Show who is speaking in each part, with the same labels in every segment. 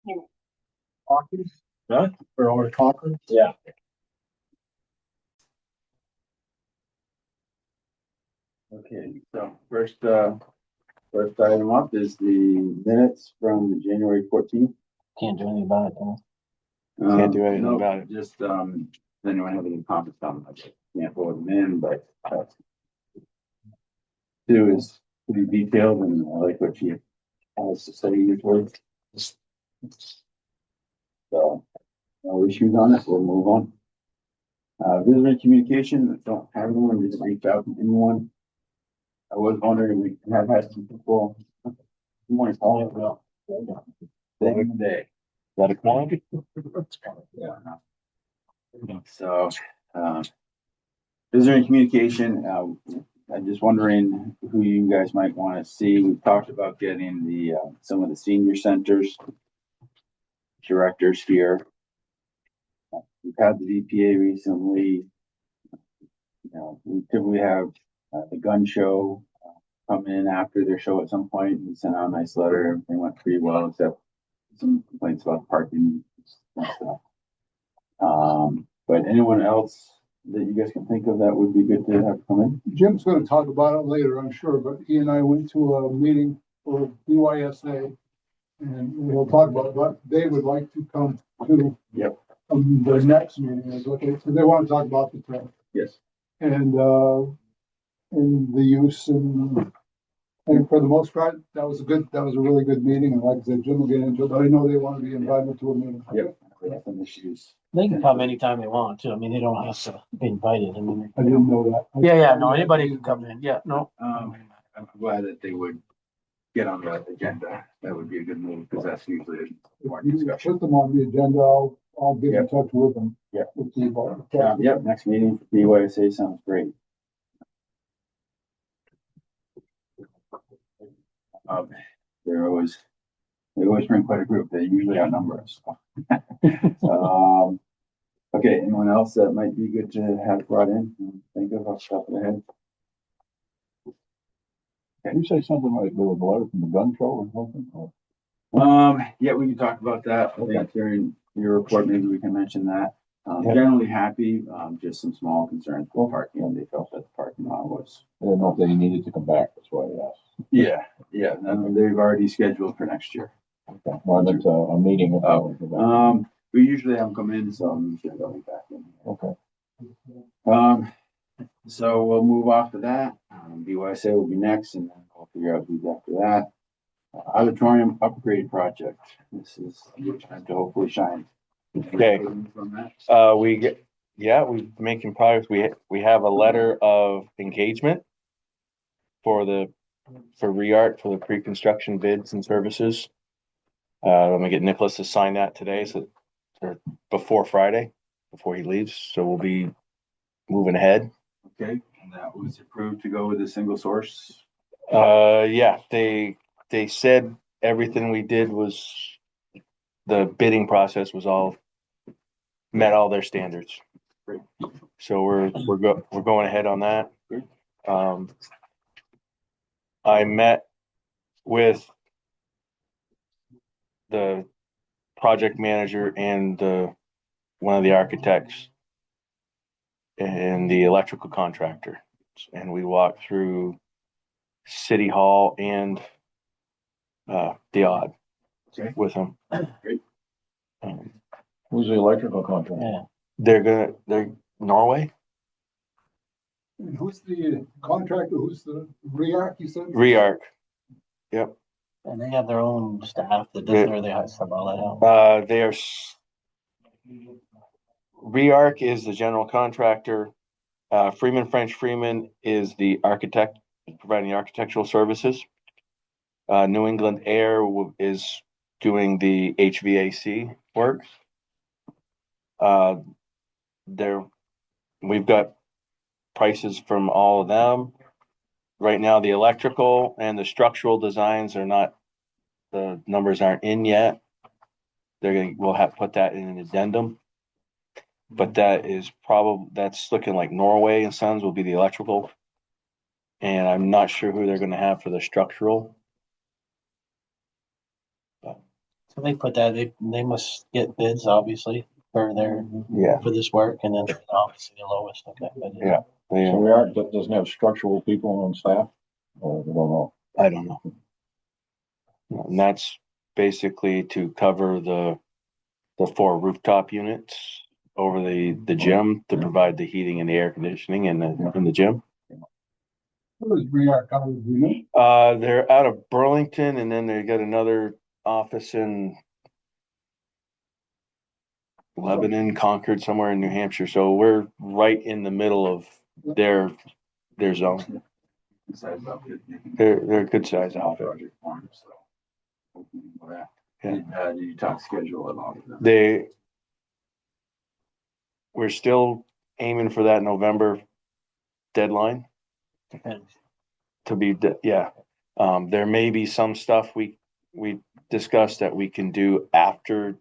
Speaker 1: Talking
Speaker 2: Huh?
Speaker 1: for our talkers.
Speaker 2: Yeah. Okay, so first item up is the minutes from the January 14th.
Speaker 3: Can't do anything about it, though.
Speaker 2: Can't
Speaker 3: do anything about it.
Speaker 2: Just, does anyone have any comments on them? I can't vote them in, but two is pretty detailed and I like what she has to say usually. So, no issues on it, we'll move on. Visitor communication, don't have anyone, just reach out to anyone. I was wondering, we have had some people. Good morning, Paul. Well, day.
Speaker 3: Is that a quality?
Speaker 2: Yeah. So, visitor communication, I'm just wondering who you guys might want to see. We've talked about getting the, some of the senior centers directors here. We've had the VPA recently. You know, we typically have the gun show come in after their show at some point. We sent out a nice letter. Everything went pretty well, except some complaints about parking and stuff. But anyone else that you guys can think of that would be good to have come in?
Speaker 1: Jim's gonna talk about it later, I'm sure, but he and I went to a meeting for BYSA. And we'll talk about it, but they would like to come to.
Speaker 2: Yep.
Speaker 1: The next meeting is okay, so they want to talk about the trail
Speaker 2: Yes.
Speaker 1: and the use and for the most part, that was a really good meeting. And like I said, Jim will get into it, but I know they want to be invited to a meeting.
Speaker 2: Yep. We have some issues.
Speaker 3: They can come anytime they want to. I mean, they don't have to be invited. I mean,
Speaker 1: I didn't know that.
Speaker 3: yeah, no, anybody can come in. Yeah, no.
Speaker 2: I'm glad that they would get on the agenda. That would be a good move because that's usually more
Speaker 1: If you
Speaker 2: discussion.
Speaker 1: put them on the agenda, I'll get in touch with them.
Speaker 2: Yep.
Speaker 1: With you about it.
Speaker 2: Yep, next meeting for BYSA sounds great. They always bring quite a group. They usually outnumber us. Okay, anyone else that might be good to have brought in? Think of off the top of the head.
Speaker 4: Can you say something like there was a letter from the gun show or something?
Speaker 2: Yeah, we can talk about that. I think during your report, maybe we can mention that.
Speaker 4: Yeah.
Speaker 2: Generally happy, just some small concerns with parking. They felt that the parking lot was.
Speaker 4: I didn't know if they needed to come back, that's why I asked.
Speaker 2: Yeah, and they've already scheduled for next year.
Speaker 4: Okay, well, that's a meeting.
Speaker 2: We usually have them come in, so I'm usually going back in.
Speaker 4: Okay.
Speaker 2: So we'll move off to that. BYSA will be next, and then we'll figure out who's after that. Auditorium upgrade project. This is your time to hopefully shine.
Speaker 3: Okay.
Speaker 2: From that.
Speaker 3: We're making progress. We have a letter of engagement for REART for the pre-construction bids and services. Let me get Nicholas to sign that today, or before Friday, before he leaves. So we'll be moving ahead.
Speaker 2: Okay, and that was approved to go with a single source.
Speaker 3: Yeah, they said everything we did was the bidding process was all met all their standards.
Speaker 2: Great.
Speaker 3: So we're going ahead on that. I met with the project manager and one of the architects and the electrical contractor, and we walked through City Hall and the odd with them.
Speaker 2: Great.
Speaker 4: Who's the electrical contractor?
Speaker 3: Yeah. They're Norway.
Speaker 1: And who's the contractor? Who's the REARC you said?
Speaker 3: REARC. Yep.
Speaker 5: And they have their own staff that does or they have some all that out.
Speaker 3: REARC is the general contractor. Freeman French Freeman is the architect providing the architectural services. New England Air is doing the HVAC work. We've got prices from all of them. Right now, the electrical and the structural designs are not, the numbers aren't in yet. We'll have to put that in an addendum. But that's looking like Norway and Sons will be the electrical. And I'm not sure who they're going to have for the structural.
Speaker 5: So they put that, they must get bids, obviously, for their,
Speaker 3: Yeah,
Speaker 5: for this work, and then obviously the lowest, okay.
Speaker 3: Yeah.
Speaker 4: So we aren't, doesn't have structural people on staff? Or we don't know.
Speaker 3: I don't know. And that's basically to cover the 4 rooftop units over the gym to provide the heating and the air conditioning in the gym.
Speaker 1: Who is Briark out of, do you know?
Speaker 3: They're out of Burlington, and then they got another office in Lebanon, Concord, somewhere in New Hampshire. So we're right in the middle of their zone. They're a good size outfit.
Speaker 2: Project farm, so.
Speaker 3: Yeah.
Speaker 2: Did you talk schedule at all?
Speaker 3: We're still aiming for that November deadline
Speaker 5: Depends.
Speaker 3: to be, yeah. There may be some stuff we discussed that we can do after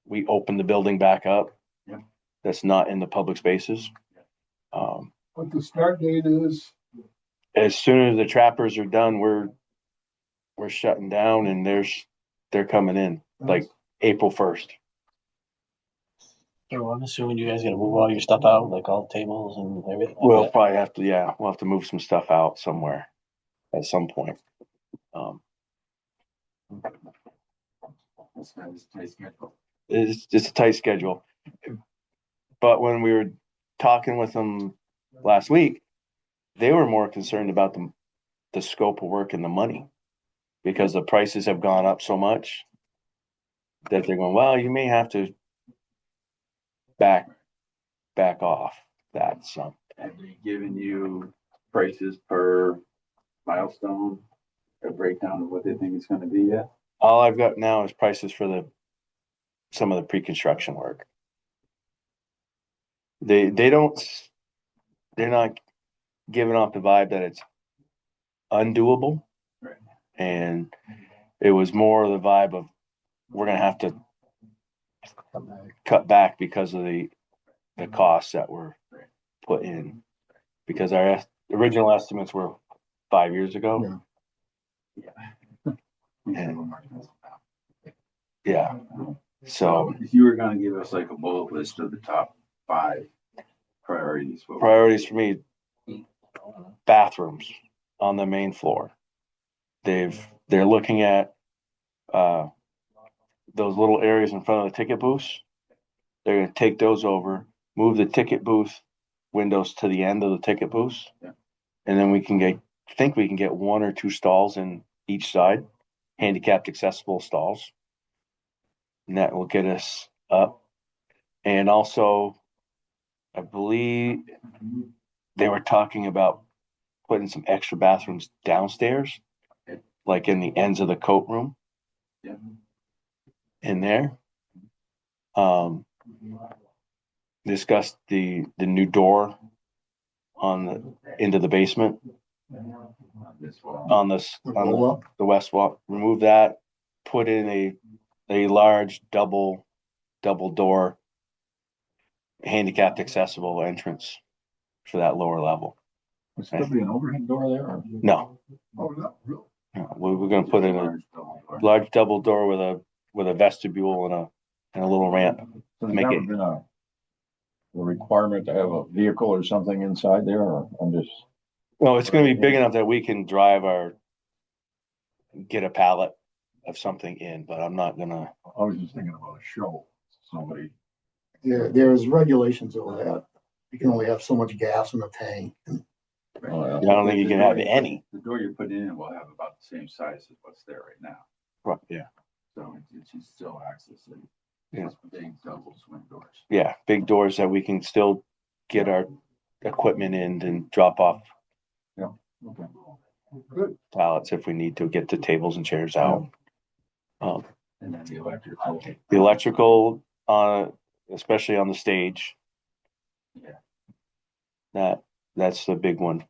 Speaker 3: we open the building back up.
Speaker 2: Yeah.
Speaker 3: That's not in the public spaces.
Speaker 1: What the start date is?
Speaker 3: As soon as the trappers are done, we're shutting down, and they're coming in like April 1st.
Speaker 5: So I'm assuming you guys gotta move all your stuff out, like all the tables and everything. like
Speaker 3: We'll
Speaker 5: that.
Speaker 3: probably have to, yeah, we'll have to move some stuff out somewhere at some point.
Speaker 2: That's kind of tight schedule.
Speaker 3: It's a tight schedule. But when we were talking with them last week, they were more concerned about the scope of work and the money, because the prices have gone up so much that they're going, well, you may have to back off that some.
Speaker 2: Have they given you prices per milestone, a breakdown of what they think it's gonna be yet?
Speaker 3: All I've got now is prices for some of the pre-construction work. They're not giving off the vibe that it's undoable.
Speaker 2: Right.
Speaker 3: And it was more the vibe of, we're gonna have to cut back because of the costs that were put in, because our original estimates were 5 years ago. Yeah. So
Speaker 2: If you were gonna give us like a bullet list of the top 5 priorities.
Speaker 3: priorities for me: bathrooms on the main floor. They're looking at those little areas in front of the ticket booths. They're gonna take those over, move the ticket booth windows to the end of the ticket booths.
Speaker 2: Yeah.
Speaker 3: And then we can get 1 or 2 stalls in each side, handicapped accessible stalls. And that will get us up. And also, I believe they were talking about putting some extra bathrooms downstairs, like in the ends of the coat room.
Speaker 2: Yeah.
Speaker 3: In there. Discussed the new door into the basement on the west wall. Remove that, put in a large double door handicapped accessible entrance for that lower level.
Speaker 4: Would there be an overhead door there? Or?
Speaker 3: No.
Speaker 1: Oh, no, really?
Speaker 3: No, we're going to put in a large double door with a vestibule and a little ramp.
Speaker 4: So there's never been a requirement to have a vehicle or something inside there, or I'm just.
Speaker 3: No, it's going to be big enough that we can get a pallet of something in, but I'm not gonna.
Speaker 4: I was just thinking about a show. Somebody.
Speaker 6: There's regulations over that. You can only have so much gas in the tank.
Speaker 4: Oh, yeah.
Speaker 3: I don't think you can have any.
Speaker 2: The door you're putting in will have about the same size as what's there right now.
Speaker 3: Right, yeah.
Speaker 2: So it's still access it.
Speaker 3: Yeah.
Speaker 2: It's big double swing doors.
Speaker 3: Yeah, big doors that we can still get our equipment in and drop off.
Speaker 4: Yeah. Okay.
Speaker 1: Good.
Speaker 3: Pallets if we need to get the tables and chairs out.
Speaker 2: And then the
Speaker 3: electrical, especially on the stage.
Speaker 2: Yeah.
Speaker 3: That's the big one.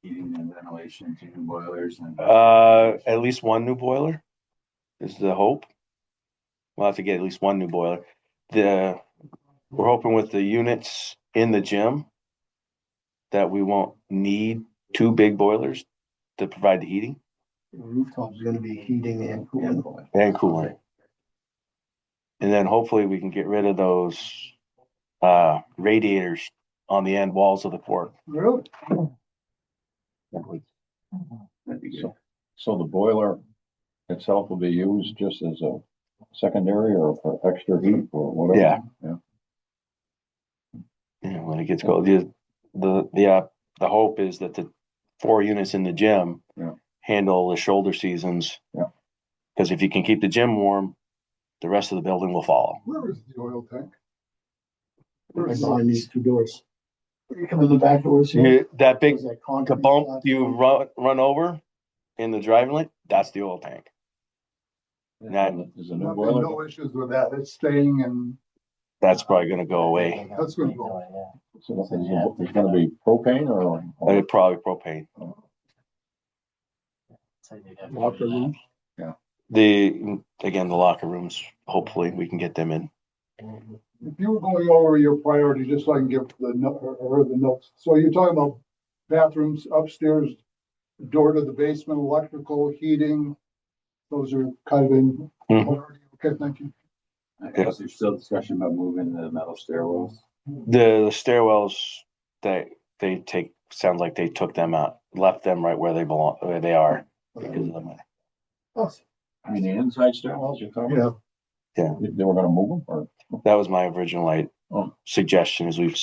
Speaker 2: Heating and ventilation, 2 new boilers and.
Speaker 3: At least 1 new boiler is the hope. We'll have to get at least 1 new boiler. We're hoping with the units in the gym that we won't need 2 big boilers to provide the heating.
Speaker 6: The rooftop's gonna be heating and cooling.
Speaker 3: and cooling. And then hopefully we can get rid of those radiators on the end walls of the court.
Speaker 1: Really?
Speaker 2: That'd be good.
Speaker 4: So the boiler itself will be used just as a secondary or for extra heat or whatever?
Speaker 3: Yeah. Yeah, when it gets cold, the hope is that the 4 units in the gym
Speaker 4: Yeah.
Speaker 3: handle the shoulder seasons.
Speaker 4: Yeah.
Speaker 3: Because if you can keep the gym warm, the rest of the building will follow.
Speaker 1: Where is the oil tank?
Speaker 6: Right behind these 2 doors. You come in the back doors here.
Speaker 3: That big
Speaker 6: there's that concrete
Speaker 3: bump
Speaker 6: platform.
Speaker 3: you run over in the driving lane, that's the oil tank.
Speaker 4: Is a new
Speaker 1: Nothing,
Speaker 4: boiler?
Speaker 1: no issues with that. It's staying and
Speaker 3: That's probably gonna go away.
Speaker 1: that's gonna go.
Speaker 4: So it's gonna be propane or?
Speaker 3: Probably propane.
Speaker 6: Locker room.
Speaker 3: The locker rooms, hopefully we can get them in.
Speaker 1: If you were going over your priority, just so I can give the the notes. So you're talking about bathrooms upstairs, door to the basement, electrical, heating. Those are kind of in.
Speaker 3: Mhm.
Speaker 1: Okay, thank you.
Speaker 2: I guess there's still discussion about moving the metal stairwells.
Speaker 3: The stairwells, they take, sounds like they took them out, left them right where they belong, where they are. Because of the money.
Speaker 4: I mean, the inside stairwells you're talking about?
Speaker 3: Yeah.
Speaker 4: They were gonna move them or?
Speaker 3: That was my original suggestion, is we've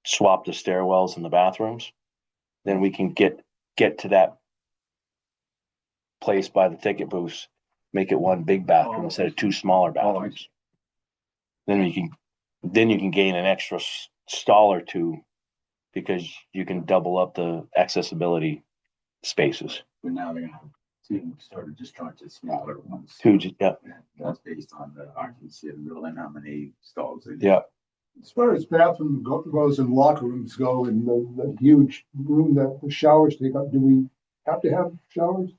Speaker 3: swapped the stairwells in the bathrooms. Then we can get to that place by the ticket booths, make it one big bathroom instead of 2 smaller bathrooms. Then you can gain an extra stall or 2 because you can double up the accessibility spaces.
Speaker 2: But now they're gonna have 2 sort of disjointed smaller ones.
Speaker 3: 2, yeah,
Speaker 2: That's based on the occupancy of the building, how many stalls. they need.
Speaker 3: yeah.
Speaker 1: As far as bathroom goes and locker rooms go, and the huge room that the showers take up, do we have to have showers?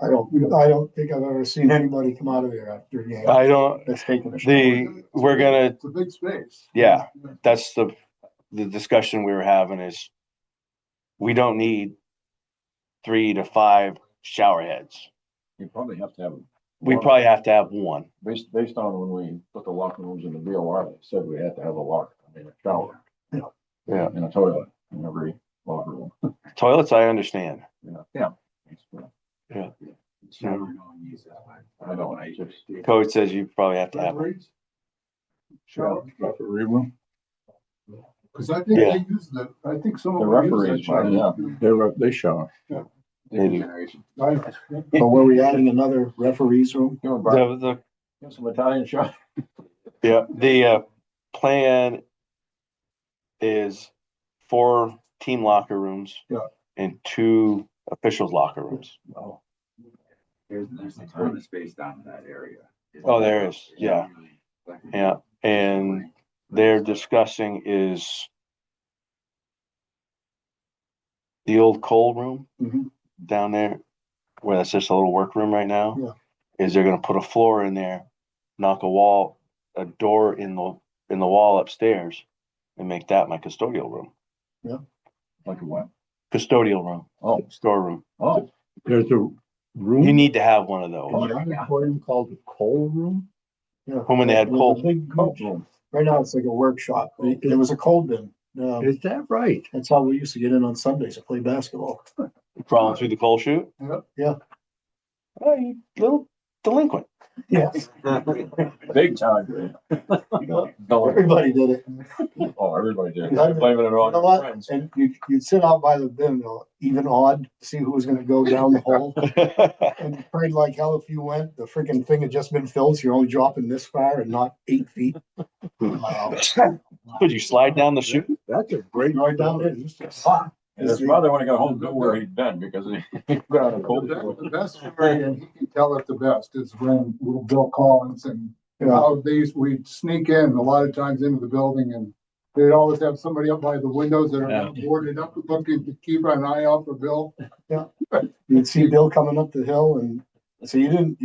Speaker 6: I don't think I've ever seen anybody come out of there after a game.
Speaker 3: I don't,
Speaker 6: That's taking a shower.
Speaker 3: we're gonna,
Speaker 1: It's a big space.
Speaker 3: yeah, that's the discussion we were having is we don't need 3 to 5 shower heads.
Speaker 4: You probably have to have.
Speaker 3: We probably have to have 1.
Speaker 4: Based on when we put the locker rooms in the VOR, they said we had to have a shower.
Speaker 3: Yeah.
Speaker 4: And a toilet in every locker room.
Speaker 3: Toilets, I understand.
Speaker 4: Yeah.
Speaker 2: Shower, no one uses that.
Speaker 4: I don't, I just.
Speaker 3: Code says you probably have to have one.
Speaker 1: Referees? Shower,
Speaker 4: Referee room?
Speaker 1: because I think
Speaker 3: Yeah.
Speaker 1: they use I think some of
Speaker 4: The
Speaker 1: them use that
Speaker 4: referees,
Speaker 1: shower.
Speaker 4: they shower.
Speaker 3: Maybe.
Speaker 2: Generation.
Speaker 6: So were we adding another referees room?
Speaker 3: The
Speaker 4: Some Italian shower.
Speaker 3: the plan is 4 team locker rooms.
Speaker 1: Yeah.
Speaker 3: And 2 officials locker rooms.
Speaker 2: There's a ton of space down in that area.
Speaker 3: Oh, there is, yeah. Yeah, and they're discussing is the old coal room
Speaker 6: Mhm.
Speaker 3: down there, where that's just a little workroom right now.
Speaker 6: Yeah.
Speaker 3: Is they're gonna put a floor in there, knock a door in the wall upstairs, and make that my custodial room.
Speaker 4: Like a what?
Speaker 3: Custodial room,
Speaker 4: Oh,
Speaker 3: storeroom.
Speaker 4: oh.
Speaker 7: There's a room.
Speaker 3: You need to have one of
Speaker 7: in
Speaker 3: those.
Speaker 7: the auditorium called the coal room.
Speaker 6: Yeah.
Speaker 3: When they had
Speaker 6: There's a
Speaker 3: coal.
Speaker 6: big
Speaker 4: Coat room.
Speaker 6: Right now, it's like a workshop. It was a cold bin.
Speaker 7: Is that right?
Speaker 6: That's how we used to get in on Sundays to play basketball.
Speaker 3: Crawling through the coal chute?
Speaker 6: Yeah.
Speaker 3: Oh, you little delinquent.
Speaker 6: Yes.
Speaker 4: Big time.
Speaker 6: Everybody did it.
Speaker 4: Oh, everybody did.
Speaker 6: You know
Speaker 4: Blaming it on
Speaker 6: what?
Speaker 4: your friends.
Speaker 6: And you'd sit out by the bin, even odd, to see who was gonna go down the hole. And you prayed like hell if you went, the freaking thing had just been filled, so you're only dropping this far and not 8 feet.
Speaker 3: Would you slide down the chute?
Speaker 7: That's a great.
Speaker 6: Right down there, just hot.
Speaker 4: And his mother, when he got home, knew where he'd been because he got on a cold.
Speaker 1: The best story, and he can tell it the best, is when little Bill Collins and how we'd sneak in a lot of times into the building, and they'd always have somebody up by the windows that are boarded up, looking to keep an eye out for Bill.
Speaker 6: You'd see Bill coming up the hill, and so you had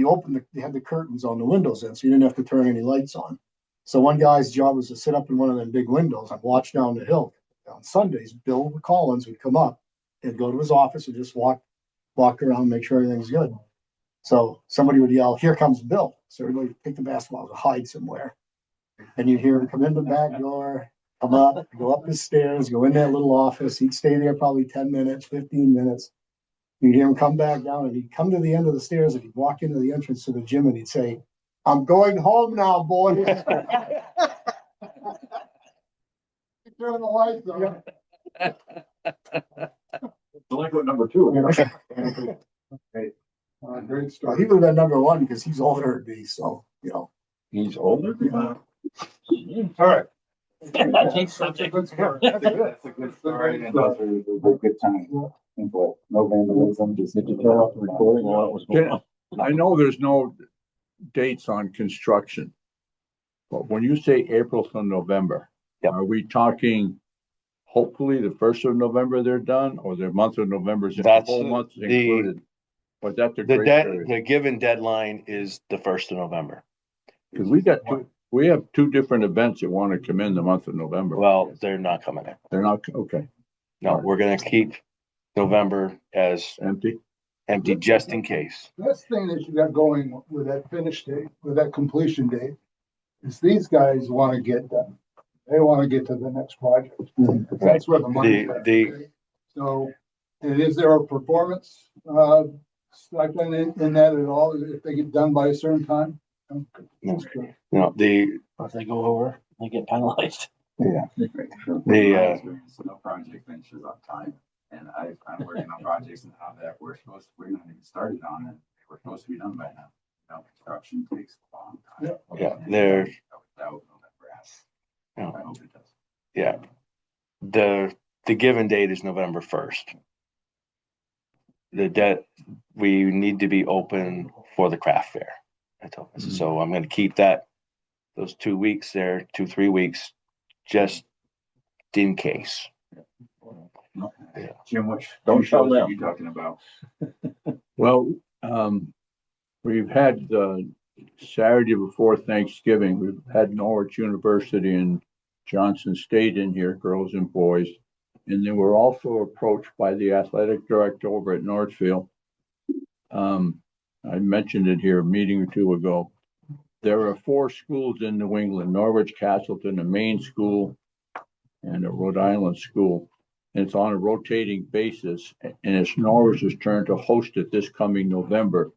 Speaker 6: the curtains on the windows in, so you didn't have to turn any lights on. So one guy's job was to sit up in one of them big windows and watch down the hill. On Sundays, Bill Collins would come up and go to his office and just walk walk around, make sure everything's good. So somebody would yell, "Here comes Bill." So everybody would take the basketballs and hide somewhere. And you'd hear him come in the back door, come up, go up the stairs, go in that little office. He'd stay there probably 10 minutes, 15 minutes. You'd hear him come back down and he'd come to the end of the stairs and he'd walk into the entrance to the gym and he'd say, "I'm going home now, boys."
Speaker 1: Turn the lights on.
Speaker 4: Delinquent number two.
Speaker 1: Great
Speaker 6: He
Speaker 1: story.
Speaker 6: would have been number one because he's older than me, so, you know.
Speaker 4: He's older?
Speaker 1: All right.
Speaker 5: Change subject.
Speaker 2: That's a good story, and those are a good time. But no vandalism, just
Speaker 4: Did you turn off the recording while it was going on?
Speaker 7: I know there's no dates on construction. But when you say April to November,
Speaker 3: Yep.
Speaker 7: are we talking hopefully the 1st of November they're done, or the month of November is the
Speaker 3: That's
Speaker 7: whole month
Speaker 3: the-
Speaker 7: included? But that's the
Speaker 3: The
Speaker 7: great period.
Speaker 3: the given deadline is the 1st of November.
Speaker 7: Because we have two different events that want to come in the month of November.
Speaker 3: Well, they're not coming in.
Speaker 7: They're not, okay,
Speaker 3: No, we're gonna keep November as
Speaker 7: empty.
Speaker 3: empty just in case.
Speaker 1: This thing that you got going with that finish date, with that completion date, is these guys want to get done. They want to get to the next project. That's where the money. So, and is there a performance, stipend in that at all, if they get done by a certain time?
Speaker 3: You know, the,
Speaker 5: If they go over, they get penalized.
Speaker 3: the,
Speaker 2: no project finishes on time. And I'm working on projects and how that we're not even started on it. We're supposed to be done by now. You know, construction takes a long time.
Speaker 3: yeah, they're,
Speaker 2: That would know that grass.
Speaker 3: Yeah.
Speaker 2: I hope it does.
Speaker 3: yeah. The given date is November 1st. We need to be open for the craft fair. I told them. So I'm gonna keep those 2 weeks there, 3 weeks, just in case.
Speaker 2: Jim, which
Speaker 4: Don't
Speaker 2: shows
Speaker 4: tell
Speaker 2: are
Speaker 4: them.
Speaker 2: you talking about?
Speaker 7: Well, we've had, Saturday before Thanksgiving, we've had Norwich University and Johnson State in here, girls and boys. And they were also approached by the athletic director over at Northfield. I mentioned it here a meeting or two ago. There are 4 schools in New England: Norwich, Castleton, a Maine school, and a Rhode Island school. And it's on a rotating basis, and it's Norwich's turn to host it this coming November.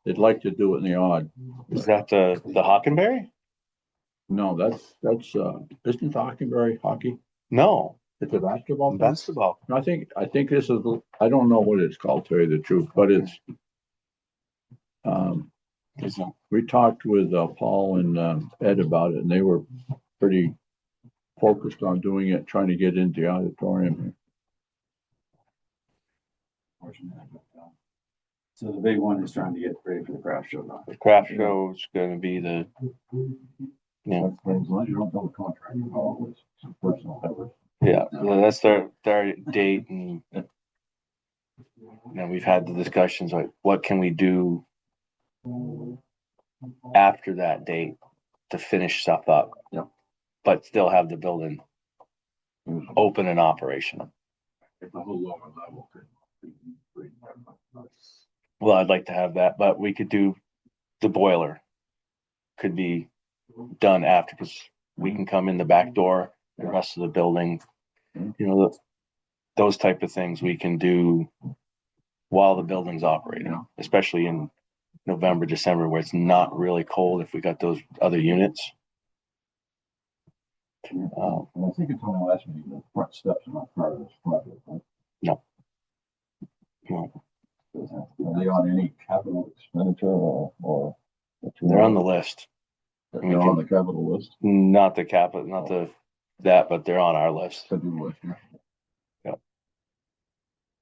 Speaker 7: They'd like to do it in the odd.
Speaker 3: Is that the Hockenberry?
Speaker 7: No, that's isn't Hockenberry hockey?
Speaker 3: No,
Speaker 7: It's a basketball thing?
Speaker 3: basketball.
Speaker 7: I think this is, I don't know what it's called, to tell you the truth, but it's, we talked with Paul and Ed about it, and they were pretty focused on doing it, trying to get into the auditorium.
Speaker 2: So the big one is trying to get ready for the craft show.
Speaker 3: The craft show is gonna be the, yeah,
Speaker 4: As long as you don't tell the contractor, always some personal effort.
Speaker 3: yeah, that's their date, and we've had the discussions like, what can we do after that date to finish stuff up?
Speaker 4: Yeah.
Speaker 3: But still have the building open and operational.
Speaker 2: If the whole lower level could.
Speaker 3: Well, I'd like to have that, but we could do the boiler. Could be done after, because we can come in the back door, the rest of the building, those type of things we can do while the building's operating, especially in November, December, where it's not really cold if we got those other units.
Speaker 4: And I think it's only last meeting, the front steps are not part of this project, right?
Speaker 3: No.
Speaker 4: Are they on any capital expenditure or?
Speaker 3: They're on the list,
Speaker 4: They're on the capital list?
Speaker 3: not the capital, not but they're on our list.
Speaker 4: To-do list, yeah.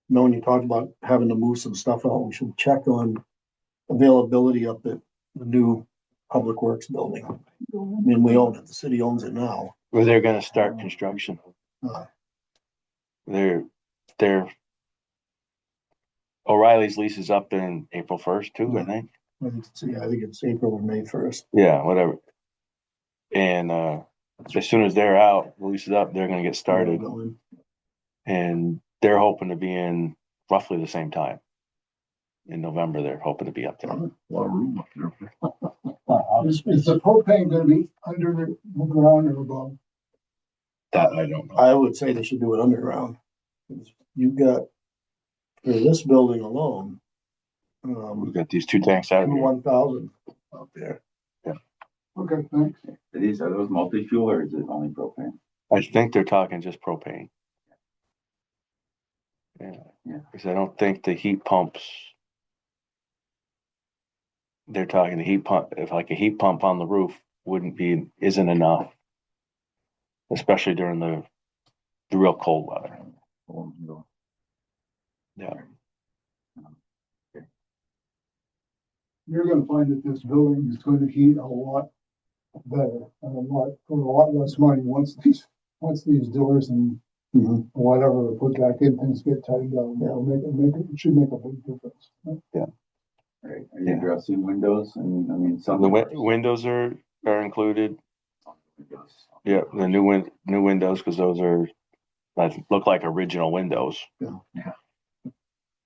Speaker 6: When you talk about having to move some stuff out, we should check on availability up at the new Public Works building. I mean, we own it, the city owns it now.
Speaker 3: Where they're gonna start construction. They're O'Reilly's lease is up in April 1st too, I think.
Speaker 6: I think it's April or May 1st.
Speaker 3: Yeah, whatever. And as soon as they're out, the lease is up, they're gonna get started. And they're hoping to be in roughly the same time. in November, they're hoping to be up there.
Speaker 4: A lot of room up there.
Speaker 1: Is the propane gonna be under the ground or above?
Speaker 3: That I don't know.
Speaker 6: I would say they should do it underground. You've got, for this building alone,
Speaker 3: We've got these two tanks out here.
Speaker 6: 1,000 out there.
Speaker 1: Okay, thanks.
Speaker 2: Are those multi-fuel or is it only propane?
Speaker 3: I think they're talking just propane. Yeah,
Speaker 2: Yeah.
Speaker 3: because I don't think the heat pumps. They're talking the heat pump, if like a heat pump on the roof isn't enough. Especially during the real cold weather. Yeah.
Speaker 1: You're gonna find that this building is gonna heat a lot better and for a lot less money once these doors and whatever are put back in, things get tightened up. It should make a big difference.
Speaker 2: Right, are you addressing windows? And I mean, some.
Speaker 3: The windows are included.
Speaker 2: Windows.
Speaker 3: Yeah, the new windows, because those look like original windows.
Speaker 4: Yeah.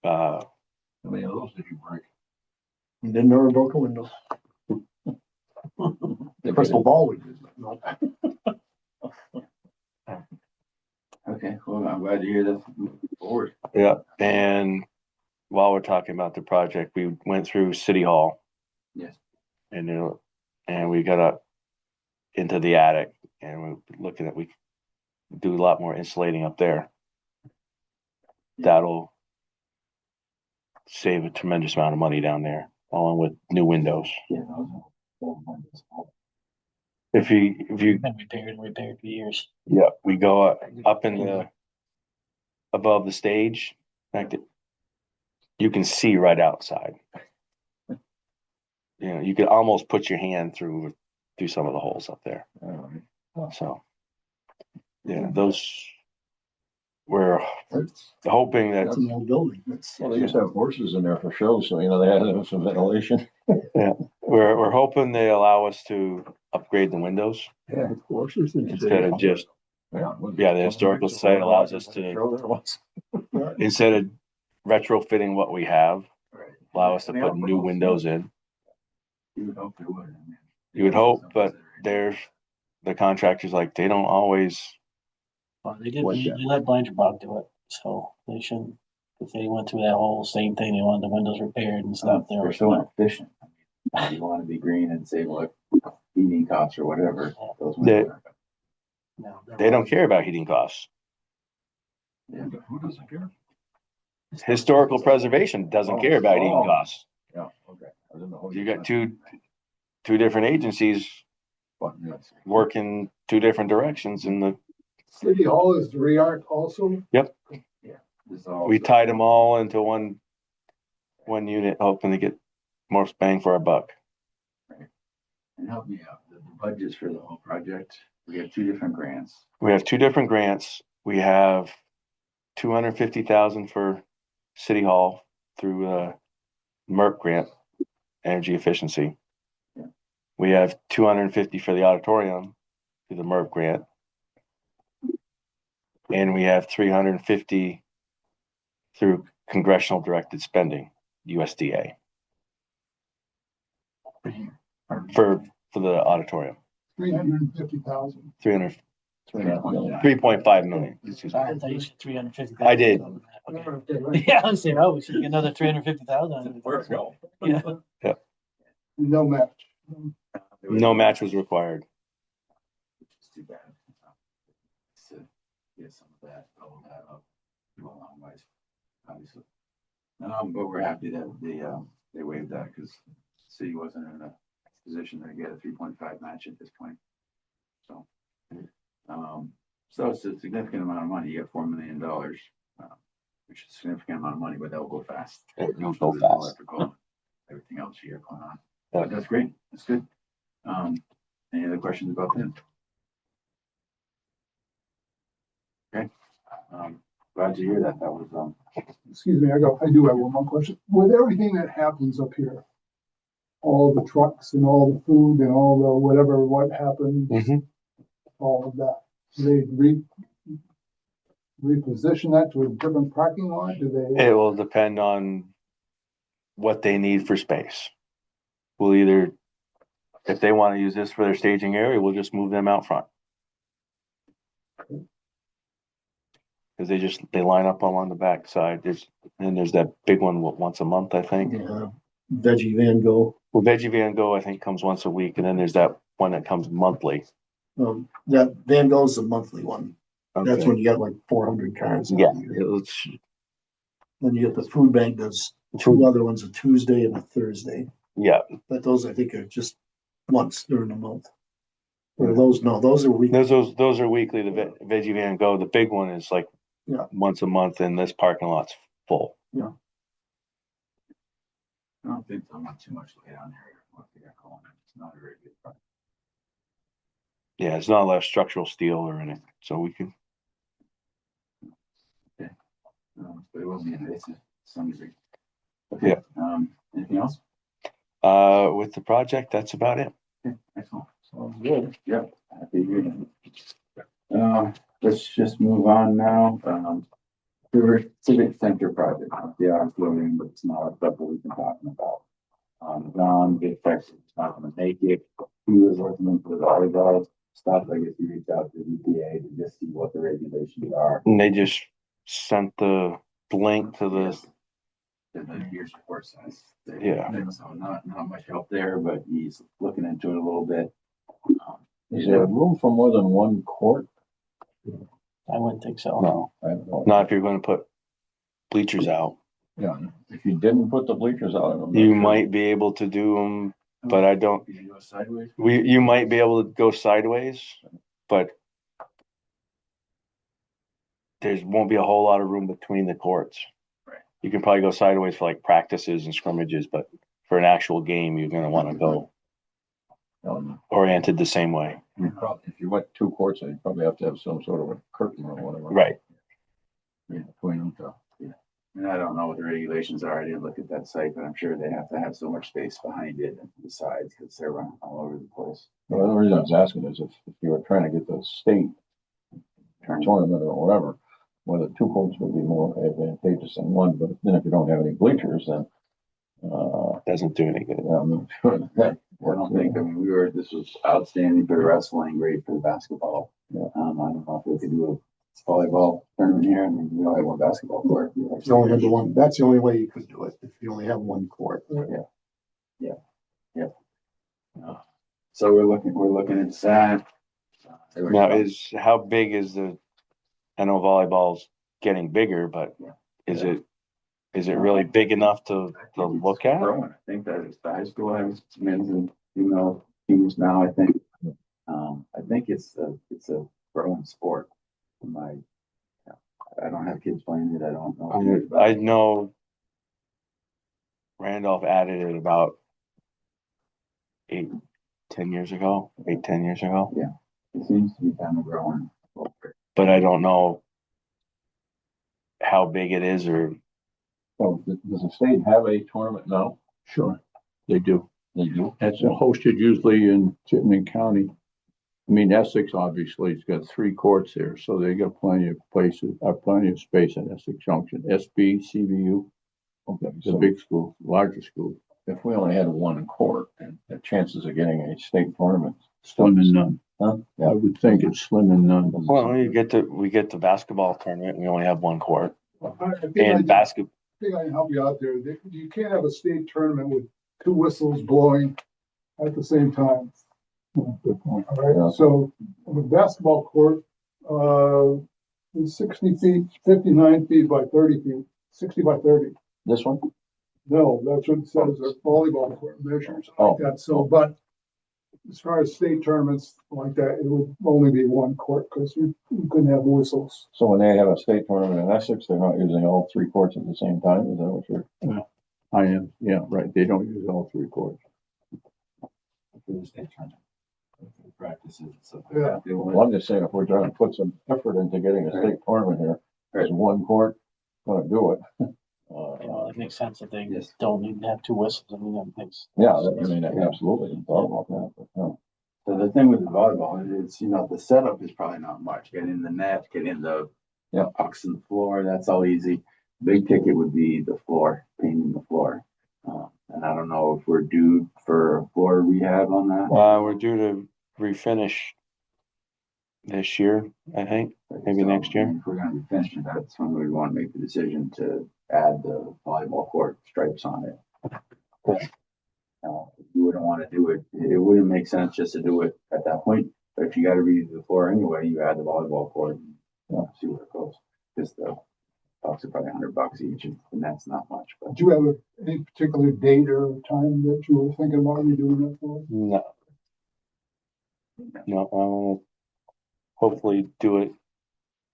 Speaker 3: Uh,
Speaker 4: How many of those did you break?
Speaker 6: You didn't know broke a window. The crystal ball we did.
Speaker 2: Okay, well, I'm glad to hear this moving forward.
Speaker 3: yeah, and while we're talking about the project, we went through City Hall.
Speaker 2: Yes.
Speaker 3: And we got up into the attic, and we're looking at we do a lot more insulating up there. That'll save a tremendous amount of money down there, along with new windows.
Speaker 2: Yeah.
Speaker 3: If you
Speaker 5: Been repaired for years.
Speaker 3: yeah, we go up in the above the stage. In fact, you can see right outside. You know, you could almost put your hand through some of the holes up there. So, yeah, those we're hoping
Speaker 6: That's
Speaker 3: that
Speaker 6: an old building.
Speaker 4: Well, they used to have horses in there for shows, so, they had to have some ventilation.
Speaker 3: we're hoping they allow us to upgrade the windows
Speaker 4: Yeah, horses
Speaker 3: instead of just
Speaker 4: Yeah,
Speaker 3: the historical society allows us to instead of retrofitting what we have, allow us to put new windows in.
Speaker 2: You would hope they would. I mean,
Speaker 3: You would hope, but the contractors they don't always.
Speaker 5: Well, they let Blanchard do it, so they shouldn't. If they went through that whole same thing, they wanted the windows repaired and stuff.
Speaker 2: They're so inefficient. You want to be green and save heating costs or whatever. Those windows aren't.
Speaker 3: They don't care about heating costs.
Speaker 2: Yeah.
Speaker 4: Who doesn't care?
Speaker 3: Historical preservation doesn't care about heating costs.
Speaker 4: Yeah, okay. I didn't know.
Speaker 3: You got two different agencies working two different directions, and the
Speaker 1: City Hall is the REARC also.
Speaker 3: Yep.
Speaker 2: Yeah.
Speaker 3: We tied them all into one unit, hoping to get more bang for our buck.
Speaker 2: Right. And help me out. The budgets for the whole project. We have two different grants.
Speaker 3: We have two different grants. We have $250,000 for City Hall through MERP grant, energy efficiency.
Speaker 2: Yeah.
Speaker 3: We have $250 for the auditorium through the MERP grant. And we have $350 through congressional directed spending, USDA. For the auditorium.
Speaker 1: 350,000.
Speaker 3: 3.5 million. Excuse me.
Speaker 5: I thought you said 350,000.
Speaker 3: I did.
Speaker 5: Okay. Yeah, I said, we should get another 350,000.
Speaker 4: Where's it go?
Speaker 5: Yeah.
Speaker 1: No match.
Speaker 3: No match was required.
Speaker 2: Which is too bad. To get some of that, all that up, go a long ways, obviously. But we're happy that they waived that because the city wasn't in a position to get a 3.5 match at this point. So, so it's a significant amount of money. You get $4 million, which is a significant amount of money, but that'll go fast.
Speaker 3: It'll go fast.
Speaker 2: Electrical, everything else you got going on. But that's great. That's good. Any other questions about that? Okay. Glad to hear that. That was
Speaker 1: Excuse me, I do have one more question. With everything that happens up here, all the trucks and all the food and all the what happens, all of that, do they reposition that to a different parking lot? Do they?
Speaker 3: It will depend on what they need for space. We'll either, if they want to use this for their staging area, we'll just move them out front. Cause they line up along the back side. There's that big one once a month, I think.
Speaker 6: Veggie Van Gogh.
Speaker 3: Well, Veggie Van Gogh, I think, comes once a week, and then there's that one that comes monthly.
Speaker 6: That Van Gogh's a monthly one. That's
Speaker 3: Okay.
Speaker 6: when you got like 400 cars.
Speaker 3: Yeah,
Speaker 6: Then you get the food bank does two other ones, a Tuesday and a Thursday.
Speaker 3: yeah.
Speaker 6: But those I think are just once during the month. Or those, no, those are weekly.
Speaker 3: Those are weekly. The Veggie Van Gogh, the big one is like once a month, and this parking lot's full.
Speaker 6: Yeah.
Speaker 2: I don't think so much too much light on here. What they got going on. It's not a very good project.
Speaker 3: Yeah, it's not a lot of structural steel or anything, so we can.
Speaker 2: But it will be invasive to some degree. Okay. Anything else?
Speaker 3: With the project, that's about it.
Speaker 2: Okay, excellent. Sounds good. Yep. Happy to hear that. Let's just move on now. The Civic Center project, the hours loading, but it's not stuff that we've been talking about. John, Big Texas, not gonna make it. He was looking for the volleyball stuff. I guess he reached out to the EPA to just see what the regulations are.
Speaker 3: And they just sent the link to the.
Speaker 2: And then here's report size.
Speaker 3: Yeah.
Speaker 2: So not much help there, but he's looking into it a little bit.
Speaker 4: Is there room for more than one court?
Speaker 5: I wouldn't think so.
Speaker 3: No,
Speaker 4: I don't know.
Speaker 3: not if you're going to put bleachers out.
Speaker 4: Yeah, if you didn't put the bleachers out. I'm not
Speaker 3: You
Speaker 4: sure.
Speaker 3: might be able to do them, but I don't.
Speaker 2: You can go sideways.
Speaker 3: You might be able to go sideways, but there won't be a whole lot of room between the courts.
Speaker 2: Right.
Speaker 3: You can probably go sideways for like practices and scrimmages, but for an actual game, you're going to want to go oriented the same way.
Speaker 4: If you went two courts, you'd probably have to have some sort of a curtain or whatever.
Speaker 3: Right.
Speaker 4: In between them. So.
Speaker 2: And I don't know what the regulations are. I didn't look at that site, but I'm sure they have to have so much space behind it and the sides because they're running all over the place.
Speaker 4: Well, the reason I was asking is if you were trying to get the state tournament or whatever, whether two courts would be more advantageous than one. But then if you don't have any bleachers, then
Speaker 3: Doesn't do any good.
Speaker 4: I'm sure that
Speaker 2: I don't think, I mean, this was outstanding for the wrestling, great for the basketball. I don't know if we could do a volleyball tournament here. I mean, we only have one basketball court.
Speaker 6: You only have the one. That's the only way you could do it if you only have one court.
Speaker 2: So we're looking at that.
Speaker 3: Now, how big is the? I know volleyball's getting bigger, but is it really big enough to look at?
Speaker 2: Growing. I think that it's the high school has men's and female teams now. I think it's a growing sport. I don't have kids playing it. I don't know.
Speaker 3: I know Randolph added it about 8-10 years ago.
Speaker 2: Yeah, it seems to be kind of growing.
Speaker 3: But I don't know how big it is or.
Speaker 4: So does the state have a tournament now?
Speaker 7: Sure, they do.
Speaker 4: They do.
Speaker 7: It's hosted usually in Chittenden County. I mean, Essex obviously has got 3 courts there, so they got plenty of plenty of space in Essex Junction. SB, CVU,
Speaker 4: Okay,
Speaker 7: the
Speaker 4: so
Speaker 7: big school, larger school,
Speaker 4: if we only had one court, and the chances of getting a state tournament.
Speaker 7: slim and none.
Speaker 4: Huh?
Speaker 7: I would think it's slim and none.
Speaker 3: Well, we get the basketball tournament. We only have one court,
Speaker 1: I think
Speaker 3: and basketball.
Speaker 1: I think I can help you out there. You can't have a state tournament with 2 whistles blowing at the same time.
Speaker 7: Good point.
Speaker 1: All right,
Speaker 4: Yeah.
Speaker 1: so the basketball court, is 60 feet, 59 feet by 30 feet, 60 by 30.
Speaker 4: This one?
Speaker 1: No, that's what it says, a volleyball court measures
Speaker 4: Oh.
Speaker 1: like that. So, but as far as state tournaments like that, it would only be one court because you couldn't have whistles.
Speaker 4: So when they have a state tournament in Essex, they're not using all 3 courts at the same time, is that what you're?
Speaker 7: I am, yeah, right. They don't use all 3 courts.
Speaker 2: For the state tournament. For practices and stuff like
Speaker 1: Yeah.
Speaker 2: that. They
Speaker 4: Well, I'm just saying, if we're trying to put some effort into getting a state tournament here, there's one court gonna do it.
Speaker 5: It makes sense that they
Speaker 2: Yes.
Speaker 5: don't need to have 2 whistles. I mean, that makes.
Speaker 4: Yeah, I mean, absolutely, didn't thought about that, but no.
Speaker 2: So the thing with the volleyball is, the setup is probably not much. Getting the net, getting the pucks in the floor, that's all easy. Big ticket would be the floor, painting the floor. And I don't know if we're due for floor rehab on that.
Speaker 3: We're due to refinish this year, I think, maybe
Speaker 2: So,
Speaker 3: next year.
Speaker 2: If we're gonna be finishing that, that's when we want to make the decision to add the volleyball court stripes on it. If you wouldn't want to do it, it wouldn't make sense just to do it at that point. But if you got to redo the floor anyway, you add the volleyball court and see where it goes. Because the bucks are probably $100 each, and that's not much. But
Speaker 1: Do you have any particular date or time that you were thinking about redoing that for?
Speaker 3: No. No, I want to hopefully do it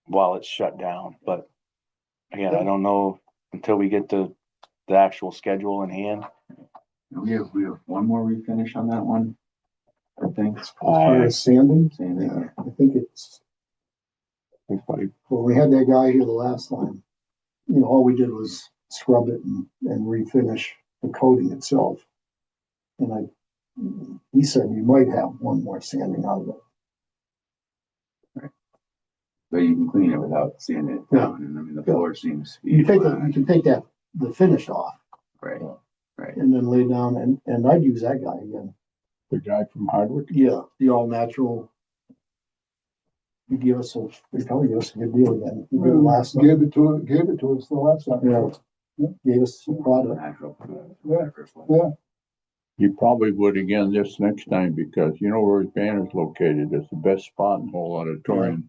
Speaker 3: while it's shut down, but again, I don't know until we get the actual schedule in hand.
Speaker 2: we have one more refinish on that one, I think.
Speaker 6: As far as sanding,
Speaker 2: Sanding.
Speaker 6: yeah, I think it's,
Speaker 3: It's probably-
Speaker 6: when we had that guy here the last time, you know, all we did was scrub it and refinish the coating itself. And he said you might have one more sanding out of it.
Speaker 2: But you can clean it without sanding it down. And I mean, the floor seems to be.
Speaker 6: You can take that, the finish off
Speaker 2: Right, right.
Speaker 6: and then lay down and I'd use that guy again.
Speaker 7: The guy from Hardwick.
Speaker 6: Yeah, the all natural. He probably give us a good deal again. He did it last time.
Speaker 1: Gave it to us the last time.
Speaker 6: Yeah. Gave us some product.
Speaker 2: Natural.
Speaker 1: Yeah. Yeah.
Speaker 7: You probably would again this next time because you know where his banner's located. It's the best spot in the whole auditorium.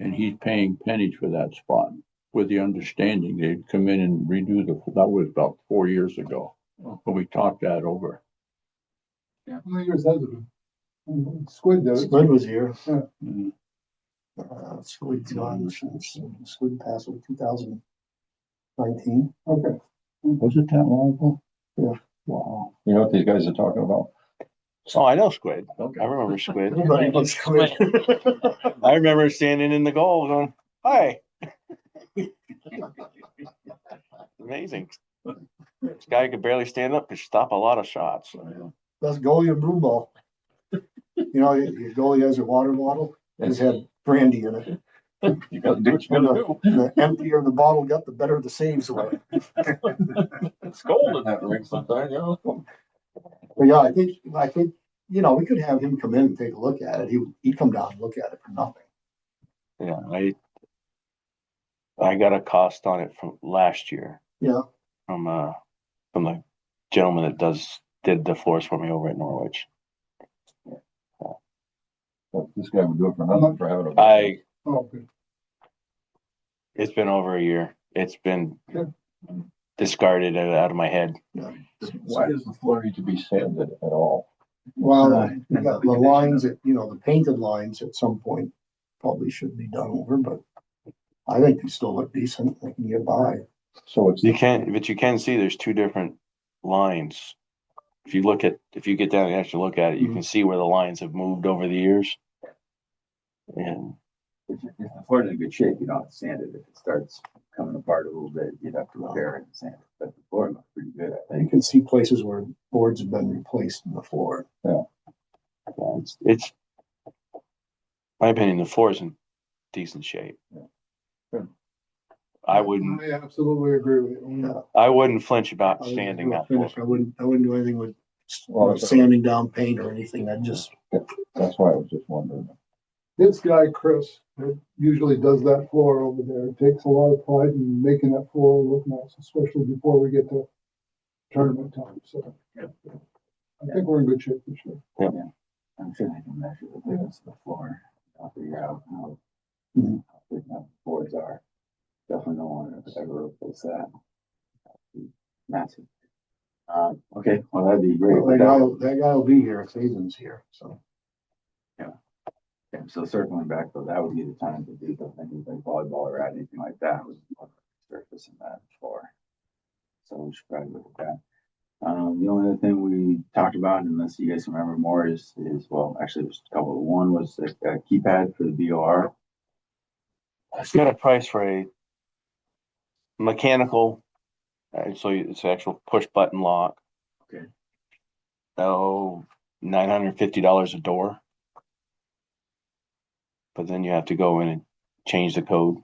Speaker 7: And he's paying pennies for that spot with the understanding they'd come in and redo that was about 4 years ago. But we talked that over.
Speaker 1: How many years has it been? Squid does.
Speaker 6: Squid was here.
Speaker 7: Mhm.
Speaker 6: Squid's gone since Squid passed in 2019.
Speaker 1: Okay.
Speaker 7: Was it that long ago?
Speaker 6: Yeah.
Speaker 7: Wow.
Speaker 4: You know what these guys are talking about?
Speaker 3: Oh, I know Squid.
Speaker 4: Okay.
Speaker 3: I remember Squid.
Speaker 6: Everybody loves Squid.
Speaker 3: I remember standing in the goal going, "Hi." Amazing. This guy could barely stand up, could stop a lot of shots.
Speaker 6: That's goalie and broom ball. You know, your goalie has a water bottle, it's had brandy in it.
Speaker 4: You gotta do what you gotta do.
Speaker 6: The emptier the bottle got, the better the saves were.
Speaker 4: It's cold in that ring sometimes, you know?
Speaker 6: But yeah, I think, you know, we could have him come in and take a look at it. He'd come down and look at it for nothing.
Speaker 3: Yeah, I got a cost on it from last year.
Speaker 6: Yeah.
Speaker 3: From the gentleman that did the floors for me over at Norwich.
Speaker 4: But this guy would do it for nothing for having a.
Speaker 1: Oh, good.
Speaker 3: It's been over a year. It's been
Speaker 1: Good.
Speaker 3: discarded out of my head.
Speaker 4: Why does the floor need to be sanded at all?
Speaker 6: Well, we got the lines that, you know, the painted lines at some point probably should be done over, but I think they still look decent. They can get by.
Speaker 4: So it's.
Speaker 3: You can see there's two different lines. If you get down and actually look at it, you can see where the lines have moved over the years. And
Speaker 2: If the floor's in good shape, you don't have to sand it. If it starts coming apart a little bit, you'd have to repair it and sand it. But the floor looks pretty good, I
Speaker 6: You
Speaker 2: think.
Speaker 6: can see places where boards have been replaced in the floor.
Speaker 3: it's my opinion, the floor is in decent shape.
Speaker 4: Good.
Speaker 3: I wouldn't
Speaker 1: I absolutely agree with you.
Speaker 6: Yeah.
Speaker 3: I wouldn't flinch about
Speaker 6: I wouldn't
Speaker 3: standing
Speaker 6: do a
Speaker 3: that floor.
Speaker 6: finish. I wouldn't do anything with
Speaker 4: Well, that's-
Speaker 6: sanding down paint or anything. I'd just,
Speaker 4: That's why I was just wondering.
Speaker 1: This guy, Chris, that usually does that floor over there, takes a lot of pride in making that floor look nice, especially before we get to tournament time, so. I think we're in good shape this year.
Speaker 2: I'm sure they can measure the thickness of the floor. I'll figure out how
Speaker 6: Mhm.
Speaker 2: big the boards are. Definitely don't want to ever replace that. Massive. Okay, well, that'd be great.
Speaker 6: that guy will be here if Hazen's here, so.
Speaker 2: Yeah, so circling back though, that would be the time to do the things like volleyball or anything like that was surface in that floor. So we should probably look at that. The only other thing we talked about, unless you guys remember more, is well, actually there's a couple. One was a keypad for the BOR.
Speaker 3: I've got a price for a mechanical, so it's an actual push button lock.
Speaker 2: Okay.
Speaker 3: Oh, $950 a door. But then you have to go in and change the code.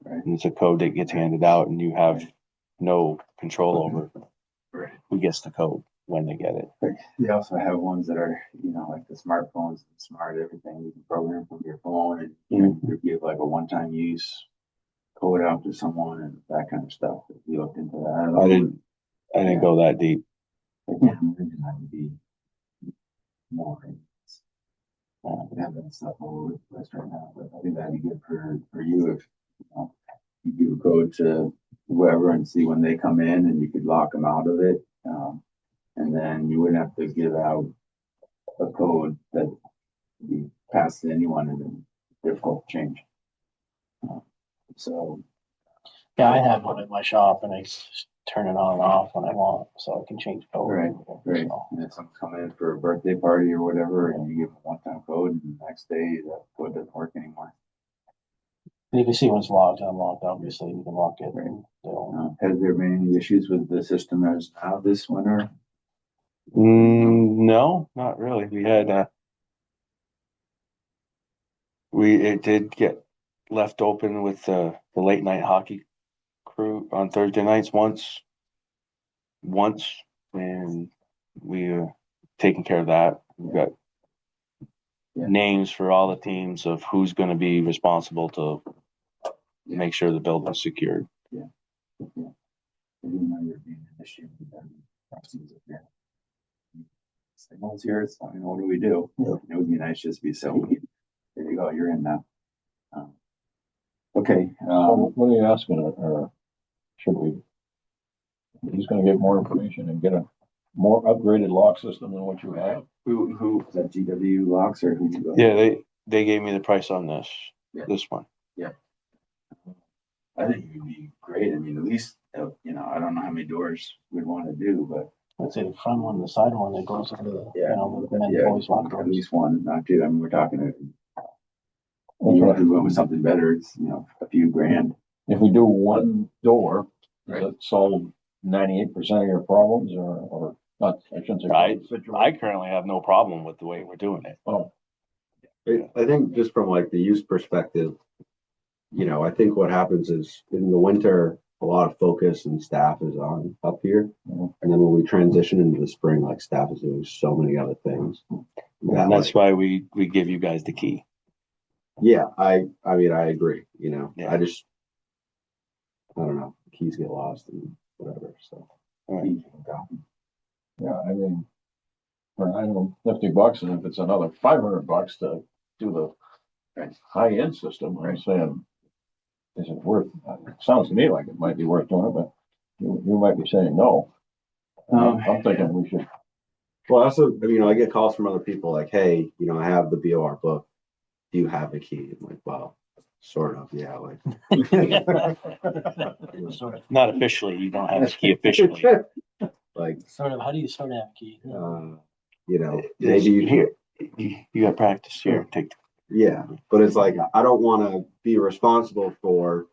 Speaker 2: Right.
Speaker 3: And it's a code that gets handed out and you have no control over.
Speaker 2: Right.
Speaker 3: who gets the code when they get it.
Speaker 2: They also have ones that are, like the smartphones, smart everything, you can program from your phone and you can give like a one-time use code out to someone and that kind of stuff. If you looked into that. I don't know.
Speaker 3: I didn't go that deep.
Speaker 2: I can't imagine that would be more. We have that stuff all over the place right now, but I think that'd be good for you if, you give a code to whoever and see when they come in and you could lock them out of it. And then you wouldn't have to give out a code that would be passed to anyone and then difficult to change. So,
Speaker 5: Yeah, I have one at my shop and I just turn it on and off when I want, so I can change code.
Speaker 2: right.
Speaker 5: So,
Speaker 2: And if someone's coming in for a birthday party or whatever, and you give them a one-time code, and the next day the code doesn't work anymore.
Speaker 5: and you can see when it's locked and unlocked, obviously, you can lock it. And they'll-
Speaker 2: Has there been any issues with the system as now this winter?
Speaker 3: No, not really. We had, it did get left open with, the late night hockey crew on Thursday nights once, and we taken care of that. We've got
Speaker 2: Yeah.
Speaker 3: names for all the teams of who's gonna be responsible to make sure the building's secured.
Speaker 2: I didn't know you were being an issue with them. Signals here, so what do we do? It would be nice just to be so, there you go, you're in now. Okay,
Speaker 4: What are you asking, or should we? He's gonna get more information and get a more upgraded lock system than what you have.
Speaker 2: who, is that GW locks or who?
Speaker 3: Yeah, they gave me the price on this,
Speaker 2: Yeah.
Speaker 3: this one.
Speaker 2: I think it would be great. I mean, at least, I don't know how many doors we'd want to do, but
Speaker 5: I'd say the front one, the side one that goes into the,
Speaker 2: Yeah.
Speaker 5: the men's boys locker
Speaker 2: at
Speaker 5: rooms.
Speaker 2: least one, not two. I mean, we're talking,
Speaker 4: That's
Speaker 2: even
Speaker 4: right.
Speaker 2: if we went with something better, it's, a few grand.
Speaker 4: If we do one door,
Speaker 2: Right.
Speaker 4: does it solve 98% of your problems or not? I shouldn't say.
Speaker 3: I
Speaker 4: situation.
Speaker 3: currently have no problem with the way we're doing it.
Speaker 4: Oh,
Speaker 8: I think just from like the use perspective, I think what happens is in the winter, a lot of focus and staff is on up here.
Speaker 4: Mhm.
Speaker 8: And then when we transition into the spring, like staff is doing so many other things. that,
Speaker 3: And that's
Speaker 8: like,
Speaker 3: why we give you guys the key.
Speaker 8: yeah, I mean, I agree,
Speaker 3: Yeah.
Speaker 8: I don't know, keys get lost and whatever, so.
Speaker 4: yeah, I mean, for $50, and if it's another $500 to do the high-end system, I'm saying, is it worth, it sounds to me like it might be worth doing it, but you might be saying no. I'm thinking we should,
Speaker 8: Well, also, I get calls from other people like, hey, I have the BOR book. Do you have a key? I'm like, well, sort of, yeah, like.
Speaker 5: Sort of,
Speaker 3: Not officially, you don't have the key officially.
Speaker 8: Like,
Speaker 5: how do you sort of have a key?
Speaker 8: maybe you can.
Speaker 3: Here, you got practice here. Take.
Speaker 8: Yeah, but it's like, I don't want to be responsible for,